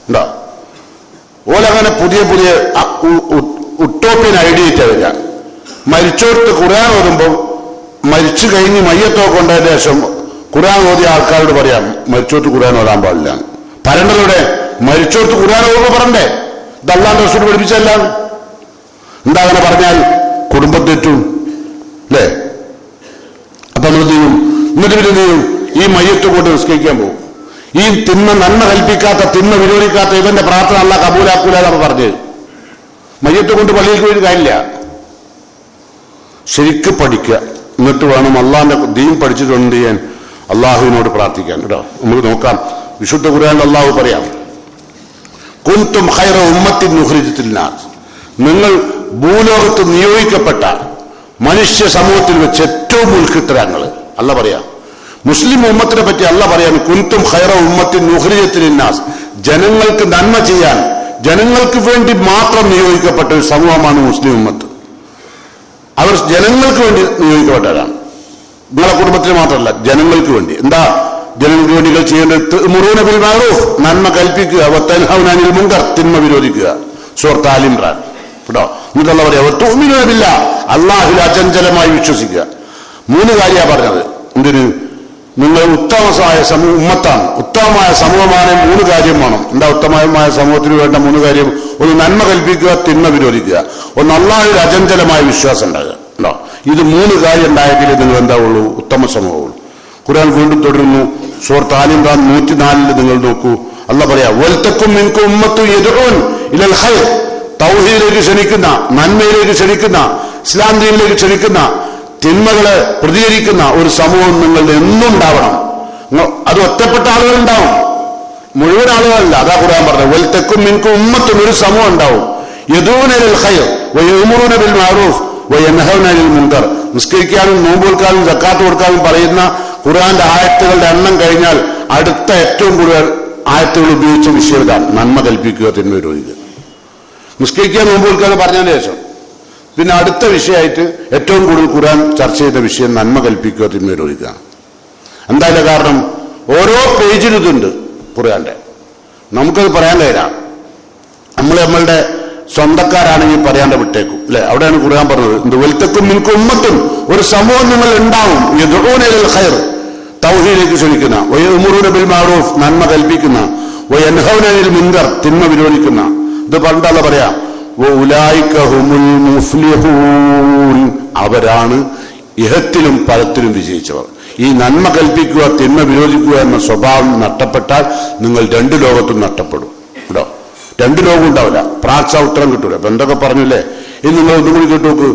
ഉണ്ടോ? ഓലങ്ങനെ പുതിയ പുതിയ ഉട്ടോപ്യൻ ഐഡിയ വരിക. മരിച്ചോട്ട് ഖുർആൻ ഓതുമ്പോൾ മരിച്ചു കഴിഞ്ഞ് മയ്യത്തൊക്കെ കൊണ്ടതിന് ശേഷം ഖുർആൻ ഓതിയ ആൾക്കാരോട് പറയാം മരിച്ചോട്ട് ഖുർആൻ ഓതാൻ പാടില്ല. പരണ്ടലൂടെ മരിച്ചോട്ട് ഖുർആൻ ഓതുമ്പോൾ പറണ്ടേ? ഇത് അല്ലാഹുവിന്റെ റസൂൽ പഠിപ്പിച്ചല്ല. എന്താ അങ്ങനെ പറഞ്ഞാൽ കുടുംബത്തെറ്റും അല്ലേ? അപ്പൊ നമ്മൾ ചെയ്യും, എന്നിട്ട് പിന്നെ ചെയ്യും, ഈ മയ്യത്ത് കൊണ്ട് നിസ്കരിക്കാൻ പോകും. ഈ നന്മ കൽപ്പിക്കാത്ത, തിന്മ വിരോധിക്കാത്ത ഇവന്റെ പ്രാർത്ഥന അല്ലാഹ് കബൂലാക്കൂല എന്നാണ് പറഞ്ഞത്. മയ്യത്ത് കൊണ്ട് പള്ളിയിൽ പോയി കാര്യമില്ല. ശരിക്ക് പഠിക്കുക, എന്നിട്ട് വേണം അള്ളാഹിന്റെ ദീൻ പഠിച്ചിട്ടുണ്ട് ചെയ്യാൻ, അള്ളാഹുവിനോട് പ്രാർത്ഥിക്കാൻ. കേട്ടോ, നമുക്ക് നോക്കാം. വിശുദ്ധ ഖുർആനിൽ അള്ളാഹു പറയാം, കുൻതും ഖൈറ ഉമ്മത്തിൻ ഉഖ്രിജത് ലിന്നാസ്, നിങ്ങൾ ഭൂലോകത്ത് നിയോഗിക്കപ്പെട്ട മനുഷ്യ സമൂഹത്തിൽ വെച്ച് ഏറ്റവും ഉത്കൃഷ്ടരാങ്ങൾ. അല്ല പറയാം, മുസ്ലിം ഉമ്മത്തിനെ പറ്റി അല്ല പറയാൻ, കുൻതും ഖൈറ ഉമ്മത്തിൻ ഉഖ്രിജത് ലിന്നാസ്, ജനങ്ങൾക്ക് നന്മ ചെയ്യാൻ, ജനങ്ങൾക്ക് വേണ്ടി മാത്രം നിയോഗിക്കപ്പെട്ട ഒരു സമൂഹമാണ് മുസ്ലിം ഉമ്മത്ത്. അവർ ജനങ്ങൾക്ക് വേണ്ടി നിയോഗിക്കപ്പെട്ടവരാണ്. നിങ്ങളെ കുടുംബത്തിന് മാത്രമല്ല, ജനങ്ങൾക്ക് വേണ്ടി. എന്താ ജനങ്ങൾക്ക് വേണ്ടി ചെയ്യേണ്ടത്? തഅ്മുറൂന ബിൽ മഅറൂഫ്, നന്മ കൽപ്പിക്കുക, വതൻഹൗന അനിൽ മുൻകർ, തിന്മ വിരോധിക്കുക. സൂറത്ത് ആൽ ഇംറാൻ. കേട്ടോ, എന്നിട്ടുള്ള പറയാ വതുഅ്മിനൂന ബില്ലാഹ്, അല്ലാഹുവിൽ അചഞ്ചലമായി വിശ്വസിക്കുക. 3 കാര്യമാണ് പറഞ്ഞത്. എന്തിന്? നിങ്ങൾ ഉത്തമമായ ഉമ്മത്താണ്, ഉത്തമമായ സമൂഹമാണ്. 3 കാര്യം വേണം. എന്താ ഉത്തമമായ സമൂഹത്തിന് വേണ്ട 3 കാര്യം? ഒന്ന് നന്മ കൽപ്പിക്കുക, തിന്മ വിരോധിക്കുക. ഒന്ന് അല്ലാഹുവിൽ അചഞ്ചലമായ വിശ്വാസം ഉണ്ടാകുക. ഉണ്ടോ? ഇത് 3 കാര്യം ഉണ്ടായെങ്കിലേ നിങ്ങൾ എന്താവുള്ളൂ? ഉത്തമ സമൂഹമുള്ളൂ. ഖുർആൻ വീണ്ടും തുടരുന്നു. സൂറത്ത് ആൽ ഇംറാൻ 104 നിങ്ങൾ നോക്കൂ. അല്ലാഹ് പറയാ, വൽതകും മിൻകും ഉമ്മത്തുൻ യദ്ഊൻ ഇലൽ ഖൈർ, തൗഹീദിലേക്ക് ക്ഷണിക്കുന്ന, നന്മയിലേക്ക് ക്ഷണിക്കുന്ന, ഇസ്ലാം ദീനിലേക്ക് ക്ഷണിക്കുന്ന, തിന്മകളെ പ്രതികരിക്കുന്ന ഒരു സമൂഹം നിങ്ങളുടെ എന്നും ഉണ്ടാവണം. അത് ഒറ്റപ്പെട്ട ആളുകളുണ്ടാവും, മുഴുവൻ ആളുകളല്ല. അതാ ഖുർആൻ പറഞ്ഞത്, വൽതകും മിൻകും ഉമ്മത്തുൻ, ഒരു സമൂഹം ഉണ്ടാവും, യദൂന ഇലൽ ഖൈർ വയഅ്മുറൂന ബിൽ മഅറൂഫ് വയൻഹൗന അനിൽ മുൻകർ. നിസ്കരിക്കാനും നോമ്പ് കൊടുക്കാനും സക്കാത്ത് കൊടുക്കാനും പറയുന്ന ഖുർആന്റെ ആയത്തുകളുടെ എണ്ണം കഴിഞ്ഞാൽ അടുത്ത ഏറ്റവും കൂടുതൽ ആയത്തുകൾ ഉപയോഗിച്ച വിഷയം ഇതാണ്, നന്മ കൽപ്പിക്കുക, തിന്മ വിരോധിക്കുക. നിസ്കരിക്കാൻ നോമ്പ് കൊടുക്കുക പറഞ്ഞതിന് ശേഷം പിന്നെ അടുത്ത വിഷയമായിട്ട് ഏറ്റവും കൂടുതൽ ഖുർആൻ ചർച്ച ചെയ്ത വിഷയം നന്മ കൽപ്പിക്കുക, തിന്മ വിരോധിക്കുക. എന്തായാലും കാരണം ഓരോ പേജിലും ഇതുണ്ട് ഖുർആന്റെ. നമുക്കത് പറയാൻ കഴിയില്ല. നമ്മളുടെ സ്വന്തക്കാരാണെങ്കിൽ പറയാണ്ട് വിട്ടേക്കും അല്ലെ. അവിടെയാണ് ഖുർആൻ പറഞ്ഞത്, എന്ത് വൽതക്കും മിൻകും ഉമ്മത്തുൻ, ഒരു സമൂഹം നിങ്ങൾ ഉണ്ടാവും, യദ്ഊന ഇലൽ ഖൈർ, തൗഹീദിലേക്ക് ക്ഷണിക്കുന്ന, വയഅ്മുറൂന ബിൽ മഅറൂഫ്, നന്മ കൽപ്പിക്കുന്ന, വയൻഹൗന അനിൽ മുൻകർ, തിന്മ വിരോധിക്കുന്ന. ഇത് പണ്ടല്ല പറയാ, വഉലൈക ഹുമുൽ മുഫ്ലിഹൂൻ, അവരാണ് ഇഹത്തിലും പരത്തിലും വിജയിച്ചവർ. ഈ നന്മ കൽപ്പിക്കുക തിന്മ വിരോധിക്കുക എന്ന സ്വഭാവം നഷ്ടപ്പെട്ടാൽ നിങ്ങൾ രണ്ടു ലോകത്തും നഷ്ടപ്പെടും കേട്ടോ. രണ്ടു ലോകം ഉണ്ടാവില്ല, പ്രാർത്ഥന ഉത്തരം കിട്ടൂല. അപ്പൊ എന്തൊക്കെ പറഞ്ഞില്ലേ, ഇനി നിങ്ങൾ ഒന്നും കൂടി കേട്ടു നോക്ക്.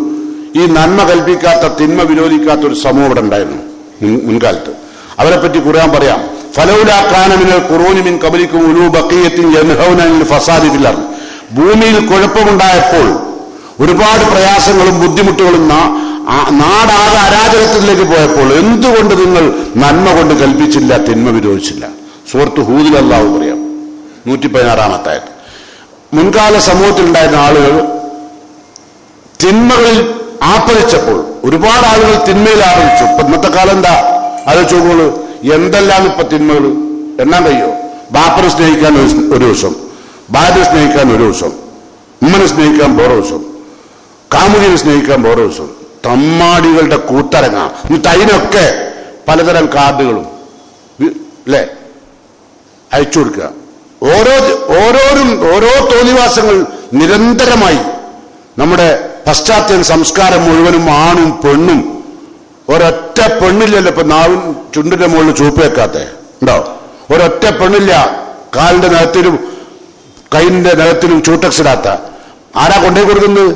ഈ നന്മ കൽപ്പിക്കാത്ത തിന്മ വിരോധിക്കാത്ത ഒരു സമൂഹം ഇവിടെ ഉണ്ടായിരുന്നു മുൻകാലത്ത്. അവരെ പറ്റി ഖുർആൻ പറയാം, ഫലൗലാ കാന മിനൽ ഖുറൂനി മിൻ ഖബലിക്കും ഉലൂ ബഖിയത്തിൻ യൻഹൗന അനിൽ ഫസാദി ഫിൽ അർദ്, ഭൂമിയിൽ കുഴപ്പമുണ്ടായപ്പോൾ ഒരുപാട് പ്രയാസങ്ങളും ബുദ്ധിമുട്ടുകളും നാടാകെ അരാജകത്വത്തിലേക്ക് പോയപ്പോൾ എന്തുകൊണ്ട് നിങ്ങൾ നന്മ കൊണ്ട് കൽപ്പിച്ചില്ല, തിന്മ വിരോധിച്ചില്ല? സൂറത്ത് ഹൂദിൽ അല്ലാഹു പറയാം 116 മുൻകാല സമൂഹത്തിലുണ്ടായിരുന്ന ആളുകൾ തിന്മകളിൽ ആപരിച്ചപ്പോൾ ഒരുപാട് ആളുകൾ തിന്മയിൽ ആപരിച്ചു. ഇപ്പൊ ഇന്നത്തെ കാലം എന്താ ആലോചിച്ച് നോക്കുള്ളൂ, എന്തെല്ലാം ഇപ്പൊ തിന്മകൾ എണ്ണാൻ കഴിയോ? ബാപ്പനെ സ്നേഹിക്കാൻ ഒരു ദിവസം, ഭാര്യയെ സ്നേഹിക്കാൻ ഒരു ദിവസം, ഉമ്മനെ സ്നേഹിക്കാൻ വേറെ ദിവസം, കാമുകിനെ സ്നേഹിക്കാൻ വേറെ ദിവസം, തമ്മാടികളുടെ കൂത്തരങ്ങ. എന്നിട്ട് അതിനൊക്കെ പലതരം കാർഡുകളും അല്ലേ അയച്ചു കൊടുക്കുക. ഓരോ തോന്നിവാസങ്ങൾ നിരന്തരമായി നമ്മുടെ പശ്ചാത്തല സംസ്കാരം മുഴുവനും ആണും പെണ്ണും. ഒരൊറ്റ പെണ്ണില്ലല്ലോ ഇപ്പൊ നാവും ചുണ്ടിന്റെ മുകളിൽ ചൂപ്പ് വെക്കാത്ത ഉണ്ടോ? ഒരൊറ്റ പെണ്ണില്ല കാലിന്റെ നിലത്തിലും കൈന്റെ നിലത്തിലും ചൂട്ടക്സ് ഇടാത്ത. ആരാ കൊണ്ടേ കൊടുക്കുന്നത്?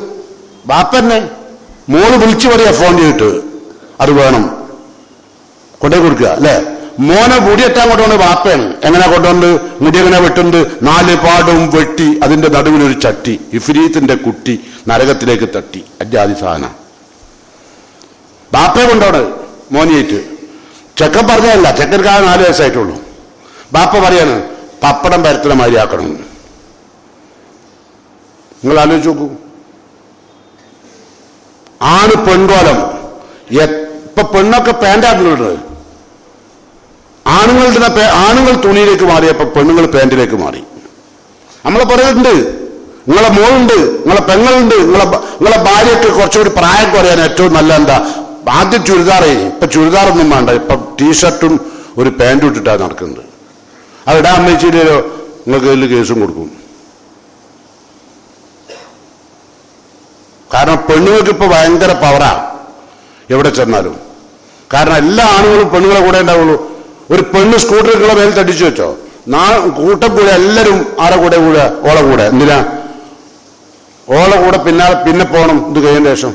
ബാപ്പന്നെ. മോള് വിളിച്ചു പറയാ ഫോൺ ചെയ്തിട്ട് അത് വേണം, കൊണ്ടേ കൊടുക്കുക അല്ലെ. മോനെ മുടിയെത്താൻ കൊണ്ടുവന്ന് ബാപ്പയാണ്. എങ്ങനെ കൊണ്ടുവന്ന് മുടി എങ്ങനെ വെട്ടുന്നത്? 4 പാടും വെട്ടി അതിന്റെ നടുവിലൊരു ചട്ടി, ഇഫ്രീത്തിന്റെ കുട്ടി നരകത്തിലേക്ക് തട്ടി, അജാതി സാധന. ബാപ്പയെ കൊണ്ടോണ് മോനിയേറ്റ്. ചെക്കൻ പറഞ്ഞതല്ല, ചെക്കൻക്കാർ 4 വയസ്സായിട്ടുള്ളൂ. ബാപ്പ പറയാണ് പപ്പടം പരത്തണ മാതിരി ആക്കണം. നിങ്ങൾ ആലോചിച്ച് നോക്കൂ. ആണ് പെൺകോലം. ഇപ്പൊ പെണ്ണൊക്കെ പാൻറ്റാണുള്ളത്. ആണുങ്ങൾ തുണിയിലേക്ക് മാറിയപ്പോ പെണ്ണുങ്ങൾ പാൻറ്റിലേക്ക് മാറി. നമ്മളെ പറയുന്നുണ്ട്, നിങ്ങളെ മോളുണ്ട്, നിങ്ങളെ പെങ്ങളുണ്ട്, നിങ്ങളെ ഭാര്യയ്ക്ക് കുറച്ചുകൂടി പ്രായം കുറയാൻ ഏറ്റവും നല്ല എന്താ? ആദ്യം ചുരിദാറേ, ഇപ്പൊ ചുരിദാറൊന്നും വേണ്ട, ഇപ്പൊ ടീഷർട്ടും ഒരു പാൻറ്റും ഇട്ടിട്ടാണ് നടക്കുന്നത്. അത് ഇടാൻ വെച്ചില്ലല്ലോ, നിങ്ങൾക്ക് ഇതിൽ കേസും കൊടുക്കും. കാരണം പെണ്ണുങ്ങൾക്ക് ഇപ്പൊ ഭയങ്കര പവറാ എവിടെ ചെന്നാലും. കാരണം എല്ലാ ആണുങ്ങളും പെണ്ണുങ്ങളെ കൂടെ ഉണ്ടാവുള്ളൂ. ഒരു പെണ്ണ് സ്കൂട്ടറിലുള്ള മേൽ തട്ടിച്ചു വെച്ചോ, കൂട്ടം കൂടെ എല്ലാവരും ആരെ കൂടെ ഓളെ കൂടെ. എന്തിനാ? ഓളെ കൂടെ പിന്നെ പോകണം ഇത് കഴിഞ്ഞ ശേഷം.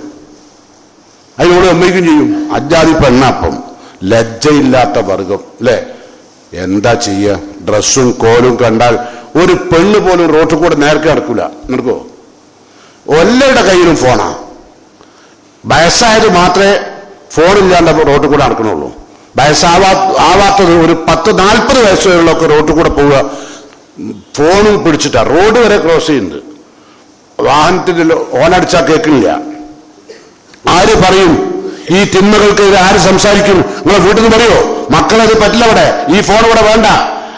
അതിനോട് അമ്മയ്ക്കും ചെയ്യും. അജാതി പെണ്ണപ്പം, ലജ്ജയില്ലാത്ത വർഗം അല്ലെ. എന്താ ചെയ്യുക? ഡ്രസ്സും കോലും കണ്ടാൽ ഒരു പെണ്ണ് പോലും റോട്ടിൽ കൂടെ നേരത്തെ നടക്കൂല. നടക്കോ? എല്ലാവരുടെ കയ്യിലും ഫോണാ. വയസ്സായത് മാത്രമേ ഫോണില്ലാണ്ട് റോട്ടിൽ കൂടെ നടക്കണുള്ളൂ. വയസ്സാവാത്തത് ഒരു 10-40 വയസ്സുകളിലൊക്കെ റോട്ടിൽ കൂടെ പോവുക ഫോണും പിടിച്ചിട്ടാ റോഡ് വരെ ക്രോസ് ചെയ്യുന്നത്. വാഹനത്തിൽ ഓണടിച്ചാൽ കേൾക്കില്ല. ആര് പറയും ഈ തിന്മകൾക്ക്? ഇത് ആര് സംസാരിക്കും? നിങ്ങളെ വീട്ടിൽ നിന്ന് പറയോ മക്കളത് പറ്റില്ല, അവിടെ ഈ ഫോൺ ഇവിടെ വേണ്ട,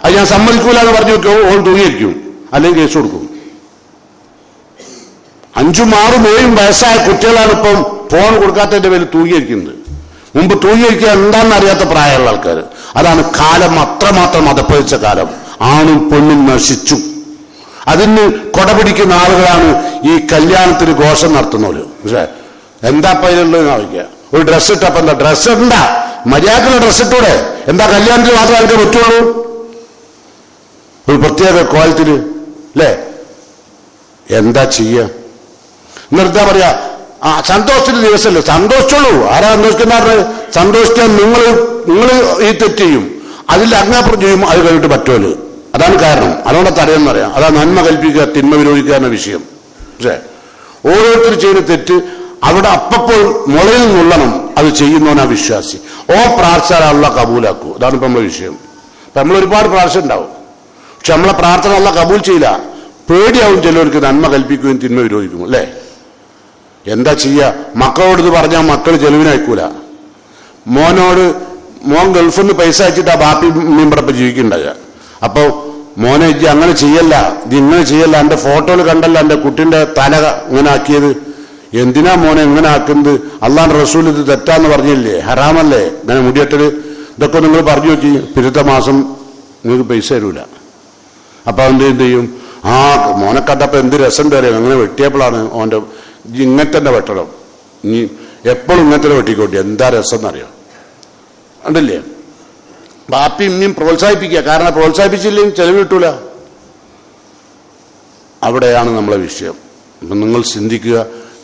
അത് ഞാൻ സമ്മതിക്കൂല എന്ന് പറഞ്ഞു ഓൾ തൂങ്ങിയിരിക്കും, അല്ലെങ്കിൽ കേസ് കൊടുക്കും. 5, 6, 7 വയസ്സായ കുട്ടികളാണ് ഇപ്പം ഫോൺ കൊടുക്കാത്തതിന്റെ പേരിൽ തൂങ്ങിയിരിക്കുന്നത്. മുമ്പ് തൂങ്ങിയിരിക്കുക എന്താണെന്ന് അറിയാത്ത പ്രായമുള്ള ആൾക്കാർ. അതാണ് കാലം, അത്രമാത്രം അതപ്പതിച്ച കാലം. ആണും പെണ്ണും നശിച്ചു. അതിന് കൊടപിടിക്കുന്ന ആളുകളാണ് ഈ കല്യാണത്തിന് ഘോഷം നടത്തുന്നവര്. പക്ഷേ എന്താ പയ്യുള്ളത് ആവശ്യ? ഒരു ഡ്രസ്സ് ഇട്ടപ്പോ എന്താ? ഡ്രസ്സ് എന്താ? മര്യാദക്കുള്ള ഡ്രസ്സ് ഇട്ടൂടെ? എന്താ കല്യാണത്തിന് മാത്രമേ എനിക്ക് പറ്റുള്ളൂ? ഒരു പ്രത്യേക ക്വാളിറ്റിയില് അല്ലേ? എന്താ ചെയ്യുക? എന്നിട്ടാ പറയാ സന്തോഷത്തിന്റെ ദിവസമല്ലേ, സന്തോഷിച്ചോളൂ. ആരാ സന്തോഷിക്കുന്ന? സന്തോഷിക്കാൻ നിങ്ങൾ ഈ തെറ്റ് ചെയ്യും, അതിൽ അജ്ഞാപനം ചെയ്യും, അത് കഴിഞ്ഞിട്ട് പറ്റുമല്ലോ. അതാണ് കാരണം. അതുകൊണ്ട് തടയെന്ന് പറയാം. അതാ നന്മ കൽപ്പിക്കുക തിന്മ വിരോധിക്കുക എന്ന വിഷയം. പക്ഷേ ഓരോരുത്തർ ചെയ്യുന്ന തെറ്റ് അവിടെ അപ്പോൾ മുളയിൽ നിന്നുള്ളണം. അത് ചെയ്യുന്നവനാ വിശ്വാസി. പ്രാർത്ഥന അള്ള കബൂലാക്കൂ. അതാണ് ഇപ്പം നമ്മുടെ വിഷയം. ഇപ്പം നമ്മൾ ഒരുപാട് പ്രാർത്ഥന ഉണ്ടാവും, പക്ഷെ നമ്മളെ പ്രാർത്ഥന അള്ള കബൂൽ ചെയ്യില്ല. പേടിയാവും ചിലവർക്ക് നന്മ കൽപ്പിക്കുകയും തിന്മ വിരോധിക്കും അല്ലേ? എന്താ ചെയ്യുക? മക്കളോട് ഇത് പറഞ്ഞാൽ മക്കൾ ചെലവിനയക്കൂല. മോൻ ഗൾഫിൽ നിന്ന് പൈസ അയച്ചിട്ടാ ബാപ്പി മീമ്പടപ്പം ജീവിക്കുന്നുണ്ടാകുക. അപ്പോൾ മോനെ ഇജ്ജ് അങ്ങനെ ചെയ്യല്ല, ഇത് ഇങ്ങനെ ചെയ്യല്ല, എൻ്റെ ഫോട്ടോയിൽ കണ്ടല്ല എൻ്റെ കുട്ടിൻ്റെ തല ഇങ്ങനെ ആക്കിയത്, എന്തിനാ മോനെ ഇങ്ങനെ ആക്കുന്നത്, അള്ളാന്റെ റസൂൽ ഇത് തെറ്റാന്ന് പറഞ്ഞില്ലേ, ഹറാമല്ലേ ഇങ്ങനെ മുടിയെട്ടത്, ഇതൊക്കെ നിങ്ങൾ പറഞ്ഞു നോക്കി, പിന്നത്തെ മാസം നിങ്ങൾക്ക് പൈസ തരൂല. അപ്പൊ അവൻ്റെ എന്ത് ചെയ്യും, ആ മോനെ കണ്ടപ്പോൾ എന്ത് രസം തരും, അങ്ങനെ വെട്ടിയപ്പോഴാണ് ഓൻ്റെ ഇങ്ങനത്തെ തന്നെ വെട്ടണം, ഇനി എപ്പോഴും ഇങ്ങനത്തെ വെട്ടിക്കോട്ടി, എന്താ രസം എന്നറിയോ, ഉണ്ടല്ലേ. ബാപ്പി ഇനിയും പ്രോത്സാഹിപ്പിക്കുക, കാരണം പ്രോത്സാഹിപ്പിച്ചില്ലെങ്കിൽ ചെലവ് കിട്ടൂല. അവിടെയാണ് നമ്മളെ വിഷയം. അപ്പം നിങ്ങൾ ചിന്തിക്കുക,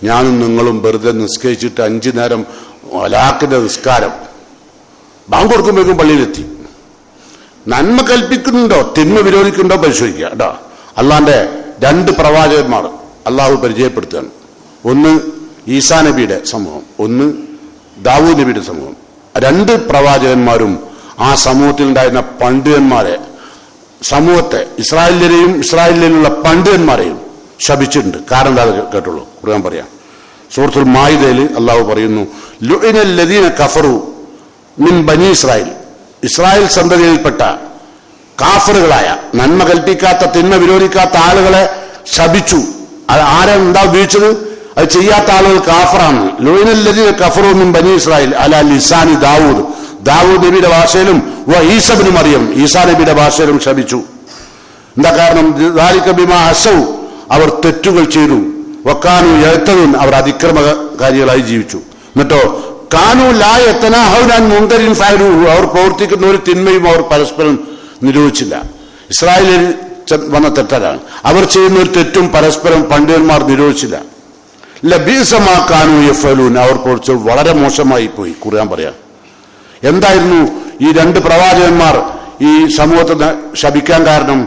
ഞാനും നിങ്ങളും വെറുതെ നിസ്കരിച്ചിട്ട് 5 നേരം ഒലാക്കിന്റെ നിസ്കാരം ബാങ്ക് കൊടുക്കുമ്പോഴേക്കും പള്ളിയിലെത്തി. നന്മ കൽപ്പിക്കുന്നുണ്ടോ തിന്മ വിരോധിക്കുന്നുണ്ടോ പരിശോധിക്കുക കേട്ടോ. അള്ളാന്റെ 2 പ്രവാചകന്മാർ അള്ളാഹു പരിചയപ്പെടുത്തുകയാണ്. ഒന്ന് ഈസാ നബിയുടെ സമൂഹം, ഒന്ന് ദാവൂദ് നബിയുടെ സമൂഹം. 2 പ്രവാചകന്മാരും ആ സമൂഹത്തിൽ ഉണ്ടായിരുന്ന പണ്ഡിതന്മാരെ, സമൂഹത്തെ, ഇസ്രായേലിനെയും ഇസ്രായേലിലുള്ള പണ്ഡിതന്മാരെയും ശപിച്ചിട്ടുണ്ട്. കാരണം എന്താ കേട്ടുള്ളൂ, ഖുർആൻ പറയാം. സൂറത്തുൽ മാഇദയിൽ അള്ളാഹു പറയുന്നു, ലുഇനൽ ലദീന കഫറു മിൻ ബനി ഇസ്രായേൽ, ഇസ്രായേൽ സന്തതിയിൽപ്പെട്ട കാഫറുകളായ, നന്മ കൽപ്പിക്കാത്ത തിന്മ വിരോധിക്കാത്ത ആളുകളെ ശപിച്ചു. അത് ആരാണ് ഉപയോഗിച്ചത്, അത് ചെയ്യാത്ത ആളുകൾ കാഫറാണ്. ലുഇനൽ ലദീന കഫറു മിൻ ബനി ഇസ്രായേൽ അലാ ലിസാനി ദാവൂദ്, ദാവൂദ് നബിയുടെ ഭാഷയിലും ഈസ ഇബ്നു മറിയം, ഈസാ നബിയുടെ ഭാഷയിലും ശപിച്ചു. എന്താ കാരണം, ദാലിക ബിമാ അസൗ, അവർ തെറ്റുകൾ ചെയ്തു, വക്കാനു യഅ്തദൂൻ, അവർ അതിക്രമകാരികളായി ജീവിച്ചു. എന്നിട്ടോ കാനു ലാ യതനാഹൗന അൻ മുൻകരിൻ ഫഅലൂഹു, അവർ പ്രവർത്തിക്കുന്ന ഒരു തിന്മയും അവർ പരസ്പരം നിരോധിച്ചില്ല. ഇസ്രായേലിൽ വന്ന തെറ്റാണ്, അവർ ചെയ്യുന്ന ഒരു തെറ്റും പരസ്പരം പണ്ഡിതന്മാർ നിരോധിച്ചില്ല. ലബീസ മാ കാനു യഫഅലൂൻ, അവർ പ്രവർത്തിച്ചത് വളരെ മോശമായി പോയി. ഖുർആൻ പറയാം. എന്തായിരുന്നു ഈ 2 പ്രവാചകന്മാർ ഈ സമൂഹത്തെ ശപിക്കാൻ കാരണം?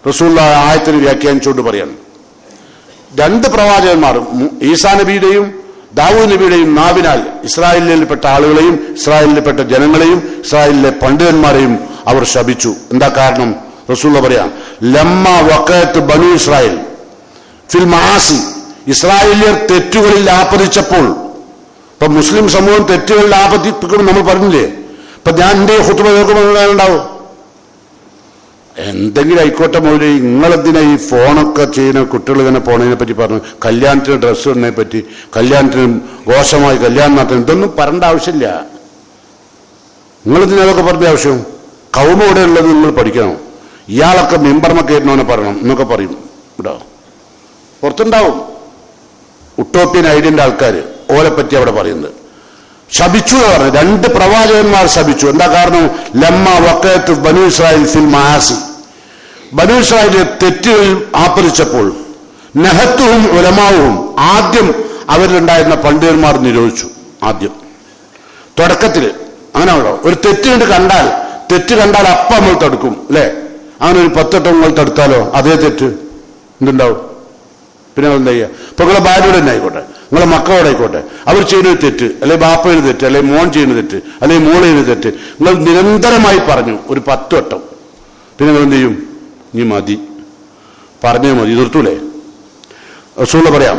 റസൂലുള്ളാഹി ആയത്തിന് വ്യാഖ്യാനിച്ചുകൊണ്ട് പറയാണ്, 2 പ്രവാചകന്മാർ, ഈസാ നബിയുടെയും ദാവൂദ് നബിയുടെയും നാവിനാൽ ഇസ്രായേലിൽപ്പെട്ട ആളുകളെയും ഇസ്രായേലിൽപ്പെട്ട ജനങ്ങളെയും ഇസ്രായേലിലെ പണ്ഡിതന്മാരെയും അവർ ശപിച്ചു. എന്താ കാരണം? റസൂലുള്ളാഹി പറയാം, ലമ്മ വഖഅത്ത് ബനു ഇസ്രായേൽ ഫിൽ മആസി, ഇസ്രായേലിയർ തെറ്റുകളിൽ ആപതിച്ചപ്പോൾ. ഇപ്പൊ മുസ്ലിം സമൂഹം തെറ്റുകളിൽ ആപതിപ്പിക്കുമ്പോൾ നമ്മൾ പറഞ്ഞില്ലേ, ഇപ്പൊ ഞാൻ എന്റെ ഖുത്ബ കേൾക്കുമ്പോൾ ഉണ്ടാവും, എന്തെങ്കിലും ആയിക്കോട്ടെ മൗലവി, നിങ്ങളെന്തിനാ ഈ ഫോണൊക്കെ ചെയ്യുന്ന കുട്ടികൾ ഇങ്ങനെ പോണതിനെ പറ്റി പറഞ്ഞു, കല്യാണത്തിന് ഡ്രസ്സ് ഇടുന്നതിനെ പറ്റി, കല്യാണത്തിന് ഘോഷമായി കല്യാണം നടത്തുന്നത്, ഇതൊന്നും പറയേണ്ട ആവശ്യമില്ല. നിങ്ങളെന്തിനാ അതൊക്കെ പറഞ്ഞ ആവശ്യം? കൗമ ഇവിടെ ഉള്ളത് നിങ്ങൾ പഠിക്കണം. ഇയാളൊക്കെ മെമ്പർമ കയറ്റണമെന്ന് പറയണം എന്നൊക്കെ പറയും. ഇവിടെ പുറത്തുണ്ടാവും ഉട്ടോപ്യൻ ഐഡിയന്റെ ആൾക്കാർ, ഓലെ പറ്റി അവിടെ പറയുന്നത്. ശപിച്ചു എന്ന് പറഞ്ഞു, 2 പ്രവാചകന്മാർ ശപിച്ചു. എന്താ കാരണം? ലമ്മ വഖഅത്ത് ബനു ഇസ്രായേൽ ഫിൽ മആസി, ബനു ഇസ്രായേലിലെ തെറ്റുകളിൽ ആപതിച്ചപ്പോൾ. നഹത്തുഹും ഉലമാവും, ആദ്യം അവരിലുണ്ടായിരുന്ന പണ്ഡിതന്മാർ നിരോധിച്ചു. ആദ്യം തുടക്കത്തിൽ അങ്ങനെയാണല്ലോ, ഒരു തെറ്റ് കണ്ടാൽ അപ്പം നമ്മൾ തടുക്കും അല്ലെ? അങ്ങനെ ഒരു 10 വട്ടം നമ്മൾ തടുത്താലോ അതേ തെറ്റ് എന്തുണ്ടാവും? പിന്നെ എന്താ ചെയ്യുക? ഇപ്പൊ നിങ്ങളെ ഭാര്യയോട് തന്നെ ആയിക്കോട്ടെ, നിങ്ങളെ മക്കളോടായിക്കോട്ടെ, അവർ ചെയ്യുന്ന തെറ്റ്, അല്ലെങ്കിൽ ബാപ്പ ചെയ്യുന്ന തെറ്റ്, അല്ലെങ്കിൽ മോൻ ചെയ്യുന്ന തെറ്റ്, അല്ലെങ്കിൽ മോൾ ചെയ്യുന്ന തെറ്റ്, നിങ്ങൾ നിരന്തരമായി പറഞ്ഞു ഒരു 10 വട്ടം, പിന്നെ നിങ്ങൾ എന്ത് ചെയ്യും? നീ മതി, പറഞ്ഞേ മതി, നിർത്തൂലേ? റസൂലുള്ളാഹി പറയാം,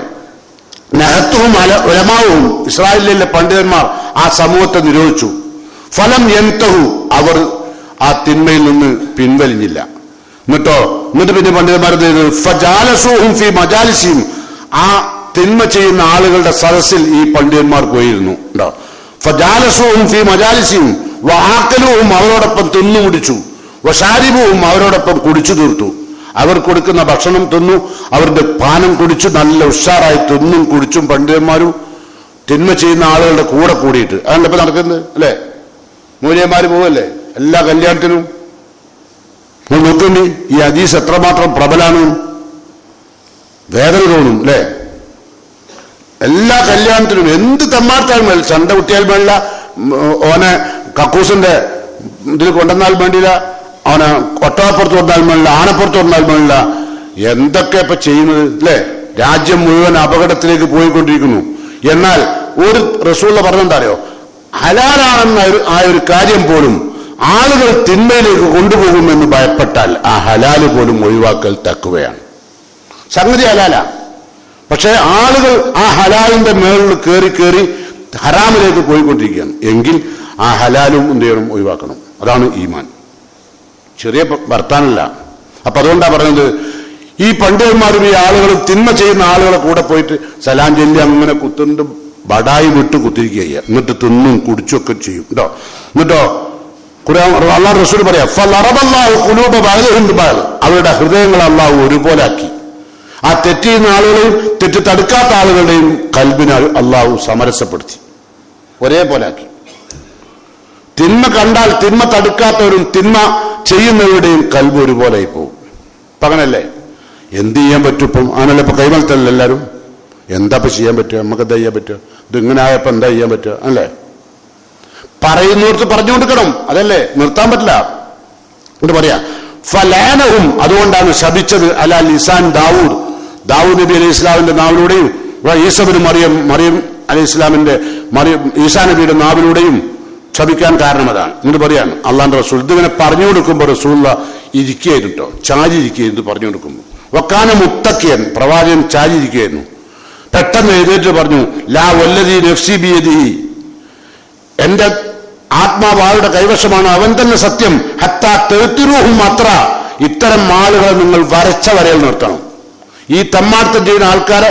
നഹത്തുഹും ഉലമാവും, ഇസ്രായേലിലെ പണ്ഡിതന്മാർ ആ സമൂഹത്തെ നിരോധിച്ചു. ഫലം യൻതഹു, അവർ ആ തിന്മയിൽ നിന്ന് പിൻവലിഞ്ഞില്ല. എന്നിട്ട് പിന്നെ പണ്ഡിതന്മാർ ഫജാലസൂഹും ഫീ മജാലിസിഹിം, ആ തിന്മ ചെയ്യുന്ന ആളുകളുടെ സദസ്സിൽ ഈ പണ്ഡിതന്മാർ പോയിരുന്നു. ഉണ്ടോ? ഫജാലസൂഹും ഫീ മജാലിസിഹിം വആക്കലുഹും, അവരോടൊപ്പം തിന്നു കുടിച്ചു, വശാരിബുഹും, അവരോടൊപ്പം കുടിച്ചു തീർത്തു. അവർ കൊടുക്കുന്ന ഭക്ഷണം തിന്നു, അവരുടെ പാനം കുടിച്ചു, നല്ല ഉഷാറായി തിന്നും കുടിച്ചും പണ്ഡിതന്മാരും തിന്മ ചെയ്യുന്ന ആളുകളുടെ കൂടെ കൂടിയിട്ട്. അതാണ് ഇപ്പൊ നടക്കുന്നത് അല്ലേ? മൂല്യന്മാര് പോവല്ലേ എല്ലാ കല്യാണത്തിനും? നോക്കണ്ടി ഈ ഹദീസ് എത്രമാത്രം പ്രബലാണ്, വേദന തോന്നും അല്ലേ? എല്ലാ കല്യാണത്തിനും എന്ത് തെമ്മാർത്താലും വേണ്ട, ചണ്ട കുട്ടിയാൽ വേണ്ട, ഓനെ കക്കൂസിന്റെ ഇതിൽ കൊണ്ടുവന്നാൽ വേണ്ടിയില്ല, അവനെ ഒട്ടകപ്പുറത്ത് വന്നാൽ വേണ്ടില്ല, ആനപ്പുറത്ത് വന്നാൽ വേണ്ടില്ല, എന്തൊക്കെ ഇപ്പൊ ചെയ്യുന്നത് അല്ലേ? രാജ്യം മുഴുവൻ അപകടത്തിലേക്ക് പോയിക്കൊണ്ടിരിക്കുന്നു. എന്നാൽ ഒരു റസൂലുള്ള പറഞ്ഞെന്താ അറിയോ? ഹലാലാണെന്ന ആ ഒരു കാര്യം പോലും ആളുകൾ തിന്മയിലേക്ക് കൊണ്ടുപോകുമെന്ന് ഭയപ്പെട്ടാൽ ആ ഹലാല് പോലും ഒഴിവാക്കൽ തക്കുകയാണ്. സംഗതി ഹലാല, പക്ഷെ ആളുകൾ ആ ഹലാലിന്റെ മേളിൽ കയറി ഹറാമിലേക്ക് പോയിക്കൊണ്ടിരിക്കുകയാണ്. എങ്കിൽ ആ ഹലാലും എന്ത് ചെയ്യണം? ഒഴിവാക്കണം. അതാണ് ഈമാൻ. ചെറിയ വർത്താനല്ല, അപ്പൊ അതുകൊണ്ടാ പറയുന്നത്, ഈ പണ്ഡിതന്മാരും ഈ ആളുകളും തിന്മ ചെയ്യുന്ന ആളുകളെ കൂടെ പോയിട്ട് സലാം ചൊല്ലി അങ്ങനെ കുത്തുണ്ട് ബടായി വിട്ട് കുത്തിരിക്കുക, എന്നിട്ട് തിന്നും കുടിച്ചൊക്കെ ചെയ്യും കേട്ടോ. എന്നിട്ടോ അല്ലാഹു റസൂൽ പറയാ, അവരുടെ ഹൃദയങ്ങൾ അല്ലാഹു ഒരുപോലെ ആക്കി. ആ തെറ്റ് ചെയ്യുന്ന ആളുകളെയും തെറ്റ് തടുക്കാത്ത ആളുകളുടെയും കൽബിനെ അല്ലാഹു സമരസപ്പെടുത്തി, ഒരേപോലെ ആക്കി. തിന്മ കണ്ടാൽ തിന്മ തടുക്കാത്തവരും തിന്മ ചെയ്യുന്നവരുടെയും കൽബ് ഒരുപോലെ ആയി പോകും. അപ്പൊ അങ്ങനല്ലേ? എന്ത് ചെയ്യാൻ പറ്റും? ഇപ്പം അങ്ങനല്ല, ഇപ്പൊ കൈമലത്തല്ല എല്ലാവരും. എന്താ ഇപ്പൊ ചെയ്യാൻ പറ്റുക? നമുക്ക് എന്താ ചെയ്യാൻ പറ്റുക? ഇത് ഇങ്ങനെ ആയപ്പോ എന്താ ചെയ്യാൻ പറ്റുക? അല്ലേ? പറയുന്നവർക്ക് പറഞ്ഞു കൊടുക്കണം, അതല്ലേ? നിർത്താൻ പറ്റില്ല. എന്നിട്ട് പറയാ ഫലാനഹും, അതുകൊണ്ടാണ് ശപിച്ചത് അല ലിസാൻ ദാവൂദ് നബി അലൈഹി ഇസ്ലാമിന്റെ നാവിലൂടെയും ഈസബിന് മറിയം അലൈഹി ഇസ്ലാമിന്റെ ഈസാ നബിയുടെ നാവിലൂടെയും ശപിക്കാൻ കാരണം അതാണ്. എന്നിട്ട് പറയാണ് അള്ളാന്റെ റസൂൽ ഇതിങ്ങനെ പറഞ്ഞു കൊടുക്കുമ്പോൾ റസൂലുള്ള ഇരിക്കുകയായിരുന്നു, ചാരിയിരിക്കുകയായിരുന്നു പറഞ്ഞു കൊടുക്കുമ്പോൾ. വക്കാന മുത്തക്കിയൻ, പ്രവാചകൻ ചാരിയിരിക്കുകയായിരുന്നു. പെട്ടെന്ന് എഴുന്നേറ്റ് പറഞ്ഞു, ലാ വല്ലദീ നഫ്സി ബിയദിഹി, എന്റെ ആത്മാവ് ആളുടെ കൈവശമാണ്, അവൻ തന്നെ സത്യം. ഹത്താ തഅ്തിറൂഹും അത്ര, ഇത്തരം ആളുകളെ നിങ്ങൾ വരച്ച വരയിൽ നിർത്തണം. ഈ തമ്മാർത്ഥം ചെയ്യുന്ന ആൾക്കാരെ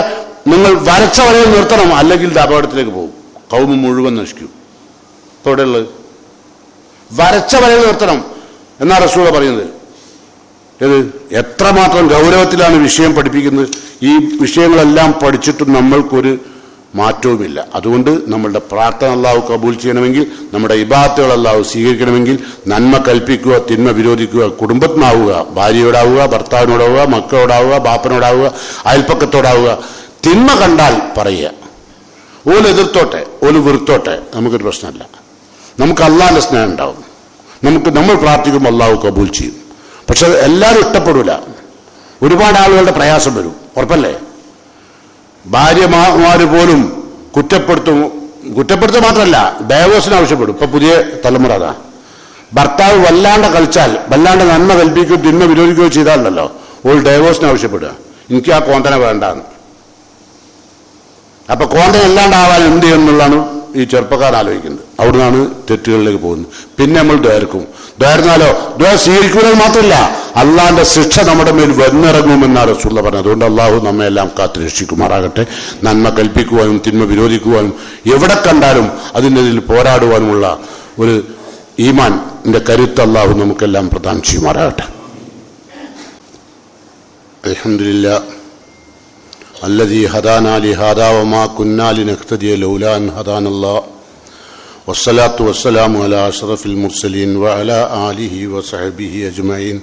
നിങ്ങൾ വരച്ച വരയിൽ നിർത്തണം, അല്ലെങ്കിൽ ഇത് അപകടത്തിലേക്ക് പോകും, കൗമ് മുഴുവൻ നശിക്കും. ഇപ്പോഴുള്ളത് വരച്ച വരയിൽ നിർത്തണം എന്നാ റസൂൽ പറയുന്നത്. ഇത് എത്രമാത്രം ഗൗരവത്തിലാണ് വിഷയം പഠിപ്പിക്കുന്നത്. ഈ വിഷയങ്ങളെല്ലാം പഠിച്ചിട്ടും നമ്മൾക്കൊരു മാറ്റവുമില്ല. അതുകൊണ്ട് നമ്മളുടെ പ്രാർത്ഥന അല്ലാഹു കബൂൽ ചെയ്യണമെങ്കിൽ, നമ്മുടെ ഇബാദത്തുകൾ അല്ലാഹു സ്വീകരിക്കണമെങ്കിൽ നന്മ കൽപ്പിക്കുക, തിന്മ വിരോധിക്കുക, കുടുംബത്തിനാവുക, ഭാര്യയോടാവുക, ഭർത്താവിനോടാവുക, മക്കളോടാവുക, ബാപ്പനോടാവുക, അയൽപ്പക്കത്തോടാവുക. തിന്മ കണ്ടാൽ പറയുക, ഓല് എതിർത്തോട്ടെ, ഓല് വെറുത്തോട്ടെ, നമുക്കൊരു പ്രശ്നമല്ല. നമുക്ക് അല്ലാഹുവിന്റെ സ്നേഹം ഉണ്ടാവും. നമ്മൾ പ്രാർത്ഥിക്കുമ്പോൾ അല്ലാഹു കബൂൽ ചെയ്യും. പക്ഷെ എല്ലാവരും ഇഷ്ടപ്പെടില്ല. ഒരുപാട് ആളുകളുടെ പ്രയാസം വരും, ഉറപ്പല്ലേ? ഭാര്യമാര് പോലും കുറ്റപ്പെടുത്തുക മാത്രമല്ല, ഡൈവോഴ്സിന് ആവശ്യപ്പെടും. ഇപ്പൊ പുതിയ തലമുറ അതാ. ഭർത്താവ് വല്ലാണ്ട് കളിച്ചാൽ, വല്ലാണ്ട് നന്മ കൽപ്പിക്കുകയോ തിന്മ വിരോധിക്കുകയോ ചെയ്താലല്ലോ ഒരു ഡൈവോഴ്സിന് ആവശ്യപ്പെടുക, എനിക്ക് ആ കോന്തന വേണ്ടാന്ന്. അപ്പൊ കോന്തന അല്ലാണ്ടാവാൻ എന്ത് ചെയ്യുന്നുള്ളതാണ് ഈ ചെറുപ്പക്കാർ ആലോചിക്കുന്നത്. അവിടുന്നാണ് തെറ്റുകളിലേക്ക് പോകുന്നത്. പിന്നെ നമ്മൾ ദ്വാരുന്നാലോ സ്വീകരിക്കുന്നത് മാത്രമല്ല, അള്ളാന്റെ ശിക്ഷ നമ്മുടെ മേൽ വന്നിറങ്ങുമെന്നാണ് റസൂൽ പറഞ്ഞത്. അതുകൊണ്ട് അള്ളാഹു നമ്മെ എല്ലാം കാത്തു രക്ഷിക്കുമാറാകട്ടെ. നന്മ കൽപ്പിക്കുവാനും തിന്മ വിരോധിക്കുവാനും എവിടെ കണ്ടാലും അതിനെതിൽ പോരാടുവാനുമുള്ള ഒരു ഈമാന്റെ കരുത്ത് അള്ളാഹു നമുക്കെല്ലാം പ്രദാനം ചെയ്യുമാറാകട്ടെ. അൽഹംദുലില്ലാഹ് الذي هدانا لهذا وما كنا لنهتدي لولا أن هدانا الله والصلاة والسلام على أشرف المرسلين وعلى آله وصحبه أجمعين.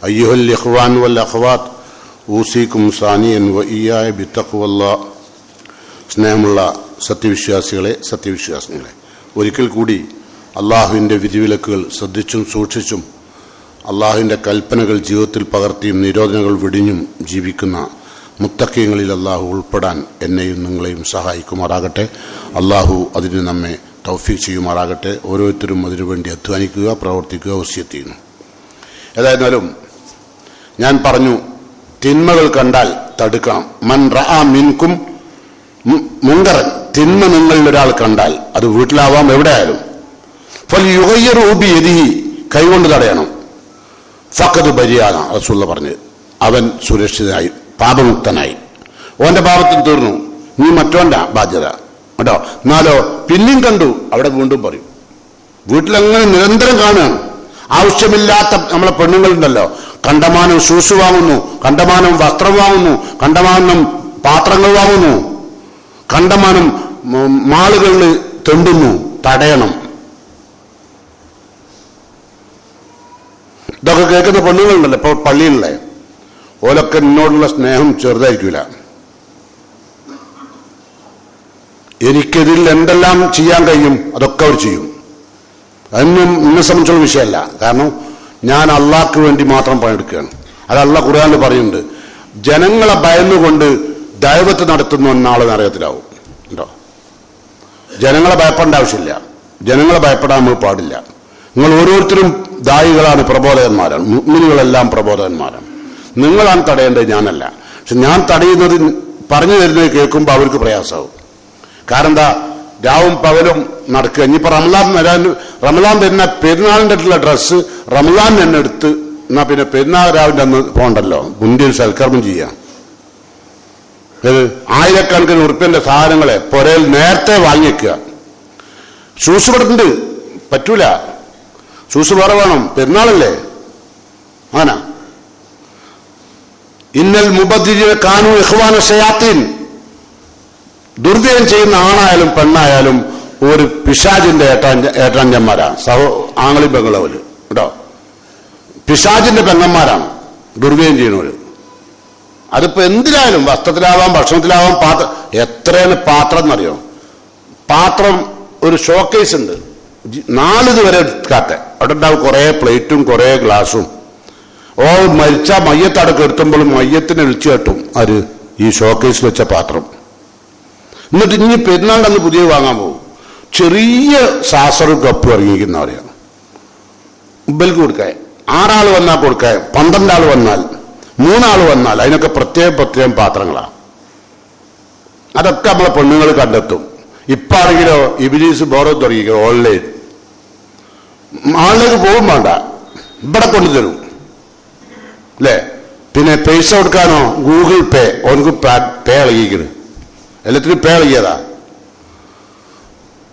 أيها الإخوان والأخوات أوصيكم ثانيا وإياي بتقوى الله. സ്നേഹമുള്ള സത്യവിശ്വാസികളെ, ഒരിക്കൽ കൂടി അള്ളാഹുവിൻ്റെ വിധിവിലക്കുകൾ ശ്രദ്ധിച്ചും സൂക്ഷിച്ചും അള്ളാഹുവിൻ്റെ കൽപ്പനകൾ ജീവിതത്തിൽ പകർത്തിയും നിരോധനങ്ങൾ വെടിഞ്ഞും ജീവിക്കുന്ന മുത്തഖീങ്ങളിൽ അള്ളാഹു ഉൾപ്പെടാൻ എന്നെയും നിങ്ങളെയും സഹായിക്കുമാറാകട്ടെ. അള്ളാഹു അതിന് നമ്മെ തൗഫീഖ് ചെയ്യുമാറാകട്ടെ. ഓരോരുത്തരും അതിനുവേണ്ടി അധ്വാനിക്കുക, പ്രവർത്തിക്കുക, വസിയത്ത് ചെയ്യുന്നു. ഏതായിരുന്നാലും ഞാൻ പറഞ്ഞു, തിന്മകൾ കണ്ടാൽ തടുക്കണം. മൻ റഅ മിൻകും മുങ്കറൻ, തിന്മ നിങ്ങളിൽ ഒരാൾ കണ്ടാൽ, അത് വീട്ടിലാവാം എവിടെയായാലും, ഫൽയുഗയ്യിറുഹു ബിയദിഹി, കൈകൊണ്ട് തടയണം. ഫഖദ് ബരിയാണ് റസൂലുള്ളാഹി പറഞ്ഞത്. അവൻ സുരക്ഷിതനായി, പാപമുക്തനായി, ഓന്റെ പാപത്തിൽ തീർന്നു. നീ മറ്റോന്റെ ബാധ്യത കേട്ടോ. എന്നാലോ പിന്നെയും കണ്ടു, അവിടെ വീണ്ടും പറയും. വീട്ടിലങ്ങനെ നിരന്തരം കാണുകയാണ്. ആവശ്യമില്ലാത്ത നമ്മളെ പെണ്ണുങ്ങളുണ്ടല്ലോ, കണ്ടമാനം ഷൂസ് വാങ്ങുന്നു, കണ്ടമാനം വസ്ത്രം വാങ്ങുന്നു, കണ്ടമാനം പാത്രങ്ങൾ വാങ്ങുന്നു, കണ്ടമാനം മാളുകളിൽ തെണ്ടുന്നു. തടയണം. ഇതൊക്കെ കേൾക്കുന്ന പെണ്ണുങ്ങളുണ്ടല്ലോ ഇപ്പൊ പള്ളിയിലുള്ള, ഓലൊക്കെ എന്നോടുള്ള സ്നേഹം ചെറുതായിരിക്കില്ല. എനിക്കിതിൽ എന്തെല്ലാം ചെയ്യാൻ കഴിയും അതൊക്കെ അവർ ചെയ്യും. അതൊന്നും എന്നെ സംബന്ധിച്ചുള്ള വിഷയമല്ല. കാരണം ഞാൻ അള്ളാഹ്ക്ക് വേണ്ടി മാത്രം പണിയെടുക്കുകയാണ്. അത് അള്ളാഹ് ഖുർആനിൽ പറയുന്നുണ്ട്, ജനങ്ങളെ ഭയന്നുകൊണ്ട് ദൈവത്ത് നടത്തുന്ന ഒന്നാള് നരകത്തിലാവും കേട്ടോ. ജനങ്ങളെ ഭയപ്പെടേണ്ട ആവശ്യമില്ല. ജനങ്ങളെ ഭയപ്പെടാൻ നമ്മൾ പാടില്ല. നിങ്ങൾ ഓരോരുത്തരും ദായികളാണ്, പ്രബോധകന്മാരാണ്. മുഅ്മിനുകളെല്ലാം പ്രബോധകന്മാരാണ്. നിങ്ങളാണ് തടയേണ്ടത്, ഞാനല്ല. പക്ഷെ ഞാൻ തടയുന്നത് പറഞ്ഞു തരുന്നത് കേൾക്കുമ്പോൾ അവർക്ക് പ്രയാസമാവും. കാരണം എന്താ, രാവും പകലും നടക്കുക. ഇനിയിപ്പോൾ റമദാൻ തരുന്ന പെരുന്നാളിൻ്റെ അടുത്തുള്ള ഡ്രസ്സ് റമദാൻ തന്നെ എടുത്ത് എന്നാ പിന്നെ പെരുന്നാൾ രാവിലെ അന്ന് പോകണ്ടല്ലോ, മുന്തിയ ഒരു സൽക്കർമ്മം ചെയ്യാം. ആയിരക്കണക്കിന് ഉറുപ്പ്യന്റെ സാധനങ്ങളെ പുരയിൽ നേരത്തെ വാങ്ങിക്കുക. ഷൂസ് പെടുന്നുണ്ട്, പറ്റൂല, ഷൂസ് വേറെ വേണം, പെരുന്നാളല്ലേ. ആനാ ഇന്നൽ മുബദ്ദിരീന കാനൂ ഇഖ്വാന ശയാത്തീൻ. ദുർവ്യയം ചെയ്യുന്ന ആണായാലും പെണ്ണായാലും ഒരു പിശാചിന്റെ ഏട്ടാഞ്ചന്മാരാണ്, ആങ്ങളി ബംഗ്ലാവില് കേട്ടോ. പിശാചിന്റെ പെങ്ങന്മാരാണ് ദുർവ്യയം ചെയ്യുന്നവര്. അതിപ്പോ എന്തിനായാലും, വസ്ത്രത്തിലാവാം, ഭക്ഷണത്തിലാവാം, എത്രയാണ് പാത്രം എന്നറിയോ? പാത്രം ഒരു ഷോക്കേസ് ഉണ്ട്, 4 വരെ എടുക്കാത്ത, അവിടെ ഉണ്ടാവും കുറെ പ്ലേറ്റും കുറെ ഗ്ലാസും. മരിച്ച മയ്യത്തടക്കം എടുത്തുമ്പോഴും മയ്യത്തിനെ വിളിച്ചു കേട്ടും ആര്? ഈ ഷോക്കേസിൽ വെച്ച പാത്രം. എന്നിട്ട് ഇനി പെരുന്നാളിന് പുതിയ വാങ്ങാൻ പോകും. ചെറിയ സാസറും കപ്പും ഇറങ്ങിയിരിക്കുന്ന അറിയാം, മുമ്പിലേക്ക് കൊടുക്കാൻ. 6 ആൾ വന്നാൽ കൊടുക്കാൻ, 12 ആൾ വന്നാൽ, 3 ആൾ വന്നാൽ അതിനൊക്കെ പ്രത്യേകം പാത്രങ്ങളാണ്. അതൊക്കെ നമ്മളെ പെണ്ണുങ്ങൾ കണ്ടെത്തും. ഇപ്പാണെങ്കിലോ ഇബിലീസ് ബോറോ തുടങ്ങിക്കോ, ഓൺലൈൻ ആളിലേക്ക് പോകും വേണ്ട, ഇവിടെ കൊണ്ടുതരും അല്ലേ. പിന്നെ പൈസ കൊടുക്കാനോ ഗൂഗിൾ പേ, ഓനക്ക് പേ ഇളകിക്കണ്, എല്ലാത്തിനും പേ ഇളകിയതാ.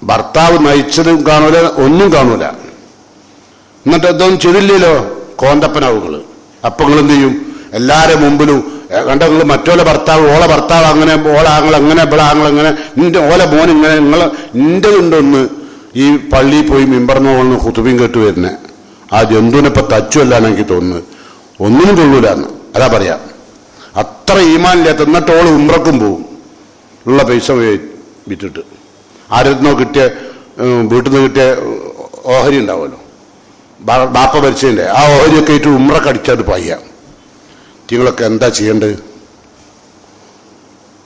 ഭർത്താവ് നയിച്ചതും കാണൂല, ഒന്നും കാണൂല. എന്നിട്ട് ഇതൊന്നും ചെയ്തില്ലല്ലോ, കോന്തപ്പനാവുകള്. അപ്പൊ നിങ്ങൾ എന്ത് ചെയ്യും? എല്ലാവരുടെ മുമ്പിലും കണ്ട നിങ്ങൾ മറ്റോലെ ഭർത്താവ്, ഓളെ ഭർത്താവ് അങ്ങനെ, ഓളെ ആങ്ങൾ അങ്ങനെ, ഇവിടെ ആങ്ങൾ അങ്ങനെ, ഓലെ മോൻ ഇങ്ങനെ, നിങ്ങൾ നിന്റെ ഉണ്ടൊന്ന് ഈ പള്ളിയിൽ പോയി മിമ്പർന്ന് പോകുന്ന ഹുതുബയും കേട്ട് വരുന്നേ ആ ജന്തുവിനെപ്പോ തച്ചുമല്ലാണ് എനിക്ക് തോന്നുന്നത്, ഒന്നിനും കൊള്ളൂലെന്ന്. അതാ പറയാ, അത്ര ഈമാനില്ലാത്ത. എന്നിട്ട് ഓള് ഉംറക്കും പോവും, ഉള്ള പൈസ വിറ്റിട്ട്. ആരുന്നോ കിട്ടിയ, വീട്ടിൽ നിന്ന് കിട്ടിയ ഓഹരി ഉണ്ടാവുമല്ലോ, ബാപ്പ ഭരിച്ചതിൻ്റെ ആ ഓഹരിയൊക്കെ ഇട്ട് ഉംറക്ക് അടിച്ചത് പയ്യ. നിങ്ങളൊക്കെ എന്താ ചെയ്യേണ്ടത്?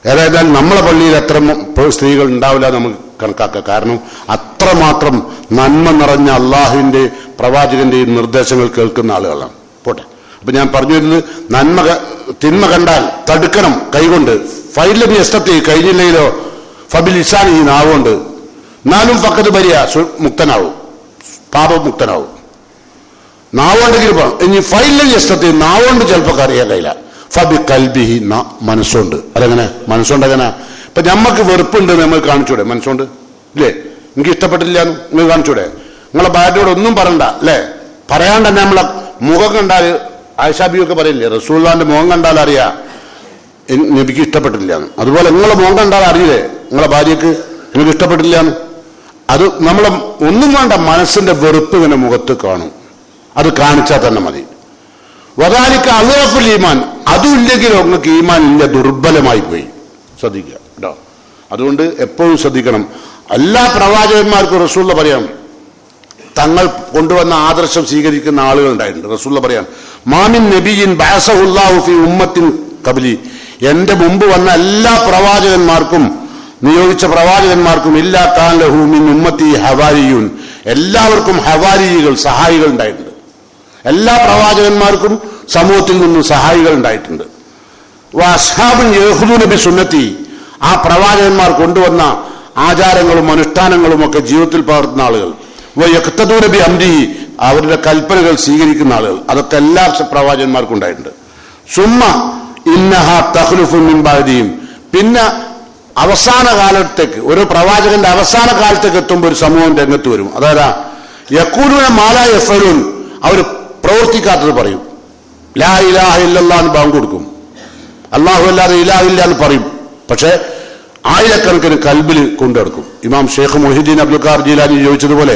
ഏതായാലും നമ്മളെ പള്ളിയിൽ എത്ര സ്ത്രീകൾ ഉണ്ടാവില്ല നമുക്ക് കണക്കാക്കുക. കാരണം അത്രമാത്രം നന്മ നിറഞ്ഞ അള്ളാഹുവിന്റെ പ്രവാചകന്റെയും നിർദ്ദേശങ്ങൾ കേൾക്കുന്ന ആളുകളാണ്. പോട്ടെ. അപ്പൊ ഞാൻ പറഞ്ഞു വരുന്നത്, തിന്മ കണ്ടാൽ തടുക്കണം കൈകൊണ്ട്. ഫൈലം എസ്തത്തി, കഴിഞ്ഞില്ലെങ്കിലോ ഫബിൽ ഇസാൻ, ഈ നാവുകൊണ്ട്. എന്നാലും പക്കത്ത് വരിക മുക്തനാവും, പാപമുക്തനാവും. നാവുണ്ടെങ്കിൽ ഇനി ഫൈലം എസ്തത്തി, നാവുകൊണ്ട് ചിലപ്പോൾ അറിയാൻ കഴിയില്ല. ഫബി കൽബിഹി, മനസ്സുണ്ട്. അതെങ്ങനെ മനസ്സുകൊണ്ട്? എങ്ങനെ? ഇപ്പൊ ഞമ്മക്ക് വെറുപ്പുണ്ട്, നമ്മൾ കാണിച്ചൂടെ മനസ്സുകൊണ്ട്? ഇല്ലേ? എനിക്ക് ഇഷ്ടപ്പെട്ടില്ല നിങ്ങൾ കാണിച്ചൂടെ? നിങ്ങളെ ഭാര്യയോട് ഒന്നും പറയണ്ട അല്ലേ? പറയാണ്ട് തന്നെ നമ്മളെ മുഖം കണ്ടാൽ, ആയിഷാബിയൊക്കെ പറയില്ലേ, റസൂലുള്ളാഹിന്റെ മുഖം കണ്ടാൽ അറിയാം നബിക്ക് ഇഷ്ടപ്പെട്ടില്ല. അതുപോലെ നിങ്ങളെ മുഖം കണ്ടാൽ അറിയില്ലേ നിങ്ങളെ ഭാര്യക്ക് എനിക്ക് ഇഷ്ടപ്പെട്ടില്ല. അത് നമ്മളെ ഒന്നും വേണ്ട, മനസ്സിന്റെ വെറുപ്പ് ഇങ്ങനെ മുഖത്ത് കാണും. അത് കാണിച്ചാൽ തന്നെ മതി. വദാലിക അദ്അഫുൽ ഈമാൻ, അതും ഇല്ലെങ്കിലോ നിങ്ങൾക്ക് ഈമാൻ ഇല്ല, ദുർബലമായി പോയി. ശ്രദ്ധിക്കുക കേട്ടോ. അതുകൊണ്ട് എപ്പോഴും ശ്രദ്ധിക്കണം. എല്ലാ പ്രവാചകന്മാർക്കും റസൂലുള്ള പറയാം, തങ്ങൾ കൊണ്ടുവന്ന ആദർശം സ്വീകരിക്കുന്ന ആളുകൾ ഉണ്ടായിട്ടുണ്ട്. റസൂലുള്ള പറയാം, മാമിൻ നബിയിൻ ബഅസഹുല്ലാഹു ഫീ ഉമ്മത്തിൻ ഖബ്ലി, എന്റെ മുമ്പ് വന്ന എല്ലാ പ്രവാചകന്മാർക്കും, നിയോഗിച്ച പ്രവാചകന്മാർക്കും, ഇല്ലാ കാൻ ലഹു മിൻ ഉമ്മത്തി ഹവാരിയൂൻ, എല്ലാവർക്കും ഹവാരികൾ, സഹായികൾ ഉണ്ടായിട്ടുണ്ട്. എല്ലാ പ്രവാചകന്മാർക്കും സമൂഹത്തിൽ നിന്നും സഹായികൾ ഉണ്ടായിട്ടുണ്ട്. വഅസ്ഹാബുൻ യഖുദൂന ബിസുന്നതി, ആ പ്രവാചകന്മാർ കൊണ്ടുവന്ന ആചാരങ്ങളും അനുഷ്ഠാനങ്ങളും ഒക്കെ ജീവിതത്തിൽ പകർത്തുന്ന ആളുകൾ. വയഖ്തദൂന ബി അംരി, അവരുടെ കൽപ്പനകൾ സ്വീകരിക്കുന്ന ആളുകൾ. അതൊക്കെ എല്ലാ പ്രവാചകന്മാർക്കും ഉണ്ടായിട്ടുണ്ട്. സുമ്മ ഇന്നഹ തഖ്ലുഫു മിൻ ബഅദിഹിം, പിന്നെ അവസാന കാലത്തേക്ക്, ഒരു പ്രവാചകന്റെ അവസാന കാലത്തേക്ക് എത്തുമ്പോൾ ഒരു സമൂഹം രംഗത്ത് വരും. അതാരാ? യഖൂലുന മാ ലാ യഫ്അലൂൻ, അവർ പ്രവർത്തിക്കാത്തത് പറയും. ലാ ഇലാഹ ഇല്ലല്ലാഹ് എന്ന് ബാങ്ക് കൊടുക്കും, അല്ലാഹു അല്ലാതെ ഇലാഹില്ല എന്ന് പറയും. പക്ഷെ ആയിരക്കണക്കിന് കൽബിൽ കൊണ്ടെടുക്കും. ഇമാം ഷെയ്ഖ് മുഹീദ്ദീൻ അബ്ദുൽ ഖാദിർ ജീലാനി ചോദിച്ചതുപോലെ,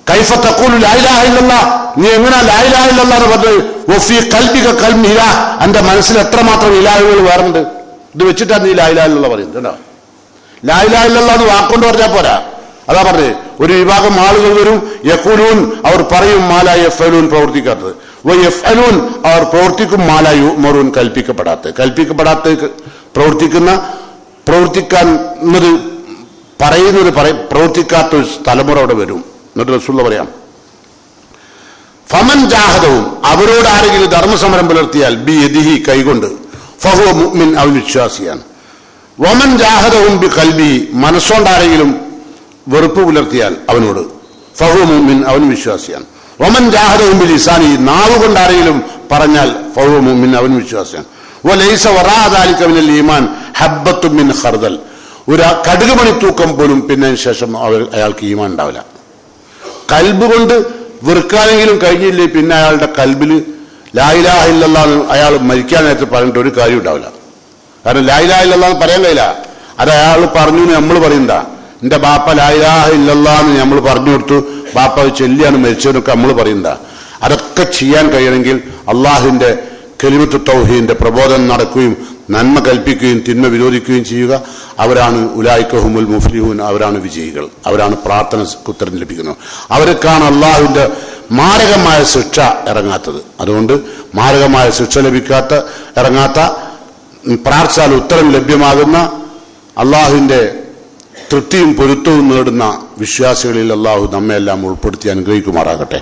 കൈഫ തഖൂലു ലാ ഇലാഹ ഇല്ലല്ലാഹ്, നീ എങ്ങനെ ലാ ഇലാഹ ഇല്ലല്ലാഹ് എന്ന് പറഞ്ഞത്? വഫീ ഖൽബിക ഖൽബ് ഇലാഹ്, അന്റെ മനസ്സിൽ എത്രമാത്രം ഇലാഹുകൾ വേറുണ്ട്. ഇത് വെച്ചിട്ടാണ് നീ ലാ ഇലാഹ ഇല്ലല്ലാഹ് പറയുന്നത്. കേട്ടോ, ലാ ഇലാഹ ഇല്ലല്ലാഹ് എന്ന് വാക്കുകൊണ്ട് പറഞ്ഞാൽ പോരാ. അതാ പറഞ്ഞത്, ഒരു വിഭാഗം ആളുകൾ വരും, യഖൂലൂൻ, അവർ പറയും, മാലാ യഫ്അലൂൻ, പ്രവർത്തിക്കാത്തത്. വയഫ്അലൂൻ, അവർ പ്രവർത്തിക്കും, മാലാ യുഅ്മറൂൻ, കൽപ്പിക്കപ്പെടാത്ത പ്രവർത്തിക്കാൻ പ്രവർത്തിക്കാത്ത ഒരു തലമുറ അവിടെ വരും. എന്നിട്ട് റസൂലുള്ള പറയാം, ഫമൻ ജാഹദവും, അവരോട് ആരെങ്കിലും ധർമ്മസമരം പുലർത്തിയാൽ, ബി യദിഹി, കൈകൊണ്ട്, ഫഹുവ മുഅ്മിൻ, അവൻ വിശ്വാസിയാണ്. വമൻ ജാഹദവും ബി ഖൽബിഹി, മനസ്സുകൊണ്ട് ആരെങ്കിലും വെറുപ്പ് പുലർത്തിയാൽ അവനോട്, ഫഹുവ മുഅ്മിൻ, അവൻ വിശ്വാസിയാണ്. വമൻ ജാഹദഹും ബിലിസാനി, നാവ് കൊണ്ടാരെങ്കിലും പറഞ്ഞാൽ ഫഹുവ മുഅ്മിൻ, അവൻ വിശ്വാസിയാണ്. വലൈസ വറാഅ ദാലിക മിനൽ ഈമാൻ ഹബ്ബത്തുൻ മിൻ ഖർദൽ, ഒരു കടുകുമണി തൂക്കം പോലും പിന്നെ ശേഷം അയാൾക്ക് ഈമാൻ ഉണ്ടാവില്ല. കൽബ് കൊണ്ട് വെറുക്കാനെങ്കിലും കഴിഞ്ഞില്ലേ പിന്നെ അയാളുടെ കൽബിൽ ലാ ഇലാഹ ഇല്ലല്ലാഹ് അയാൾ മരിക്കാൻ നേരത്തെ പറഞ്ഞിട്ട് ഒരു കാര്യം ഉണ്ടാവില്ല. കാരണം ലാ ഇലാഹ ഇല്ലല്ലാഹ് പറയാൻ കഴിയില്ല. അത് അയാൾ പറഞ്ഞു നമ്മൾ പറയുന്നതാ. എന്റെ ബാപ്പ ലാ ഇലാഹ ഇല്ലല്ലാഹ് എന്ന് നമ്മൾ പറഞ്ഞു കൊടുത്തു, ബാപ്പ ചൊല്ലിയാണ് മരിച്ചവനൊക്കെ നമ്മൾ പറയുന്നതാ. അതൊക്കെ ചെയ്യാൻ കഴിയണമെങ്കിൽ അള്ളാഹുവിന്റെ കലിമത്തു തൗഹീദിന്റെ പ്രബോധനം നടക്കുകയും നന്മ കൽപ്പിക്കുകയും തിന്മ വിരോധിക്കുകയും ചെയ്യുക. അവരാണ് ഉലൈക ഹുമുൽ മുഫ്ലിഹൂൻ, അവരാണ് വിജയികൾ, അവരാണ് പ്രാർത്ഥനയ്ക്ക് ഉത്തരം ലഭിക്കുന്നത്. അവർക്കാണ് അള്ളാഹുവിന്റെ മാരകമായ ശിക്ഷ ഇറങ്ങാത്തത്. അതുകൊണ്ട് മാരകമായ ശിക്ഷ ഇറങ്ങാത്ത പ്രാർത്ഥിച്ചാൽ ഉത്തരം ലഭ്യമാകുന്ന അള്ളാഹുവിന്റെ തൃപ്തിയും പൊരുത്തവും നേടുന്ന വിശ്വാസികളിൽ അള്ളാഹു നമ്മെല്ലാം ഉൾപ്പെടുത്തി അനുഗ്രഹിക്കുമാറാകട്ടെ.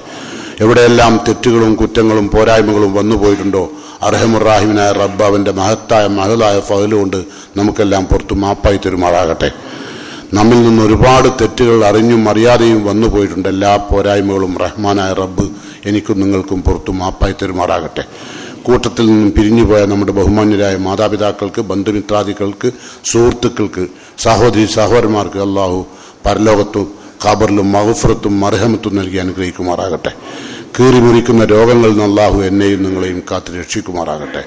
എവിടെയെല്ലാം തെറ്റുകളും കുറ്റങ്ങളും പോരായ്മകളും വന്നുപോയിട്ടുണ്ടോ അർഹമുറാഹിമിനായ റബ്ബ് അവന്റെ മഹത്തായ ഫضലുകൊണ്ട് നമുക്കെല്ലാം പുറത്തു മാപ്പായി തരുമാറാകട്ടെ. നമ്മിൽ നിന്ന് ഒരുപാട് തെറ്റുകൾ അറിഞ്ഞും അറിയാതെയും വന്നുപോയിട്ടുണ്ട്. എല്ലാ പോരായ്മകളും റഹ്മാനായ റബ്ബ് എനിക്കും നിങ്ങൾക്കും പുറത്തു മാപ്പായി തരുമാറാകട്ടെ. കൂട്ടത്തിൽ നിന്നും പിരിഞ്ഞുപോയ നമ്മുടെ ബഹുമാന്യരായ മാതാപിതാക്കൾക്ക്, ബന്ധുമിത്രാദികൾക്ക്, സുഹൃത്തുക്കൾക്ക്, സഹോദരി സഹോദരന്മാർക്ക് അള്ളാഹു പരലോകത്തും ഖബറിലും മഗ്ഫിറത്തും മർഹമത്തും നൽകി അനുഗ്രഹിക്കുമാറാകട്ടെ. കീറിമുറിക്കുന്ന രോഗങ്ങളിൽ നിന്ന് അള്ളാഹു എന്നെയും നിങ്ങളെയും കാത്തു രക്ഷിക്കുമാറാകട്ടെ.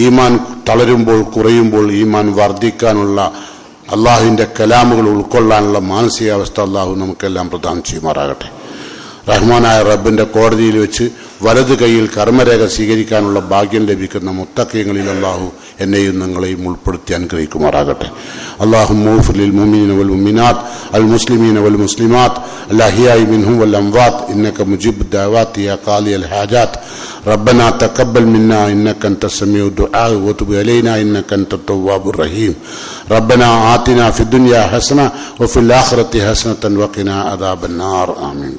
ഈമാൻ തളരുമ്പോൾ കുറയുമ്പോൾ ഈമാൻ വർദ്ധിക്കാനുള്ള അള്ളാഹുവിന്റെ കലാമുകൾ ഉൾക്കൊള്ളാനുള്ള മാനസികാവസ്ഥ അള്ളാഹു നമുക്കെല്ലാം പ്രദാനം ചെയ്യുമാറാകട്ടെ. റഹ്മാനായ റബ്ബിന്റെ കോടതിയിൽ വെച്ച് വലതു കൈയിൽ കർമ്മരേഖ സ്വീകരിക്കാനുള്ള ഭാഗ്യം ലഭിക്കുന്ന മുത്തഖീങ്ങളിൽ അള്ളാഹു എന്നെയും നിങ്ങളെയും ഉൾപ്പെടുത്തി അനുഗ്രഹിക്കുമാറാകട്ടെ. അല്ലാഹുമ്മ ഗ്ഫിർ ലിൽ മുഅ്മിനീന വൽ മുഅ്മിനാത്ത് അൽ മുസ്ലിമീന വൽ മുസ്ലിമാത്ത് അൽ അഹ്യാഇ മിൻഹും വൽ അംവാത്ത് ഇന്നക മുജീബു ദഅവാതി യാ ഖാദിയൽ ഹാജാത്ത്. ربنا تقبل منا إنك أنت السميع الدعاء وتب علينا إنك أنت التواب الرحيم. ربنا آتنا في الدنيا حسنة وفي الآخرة حسنة وقنا عذاب النار. آمين.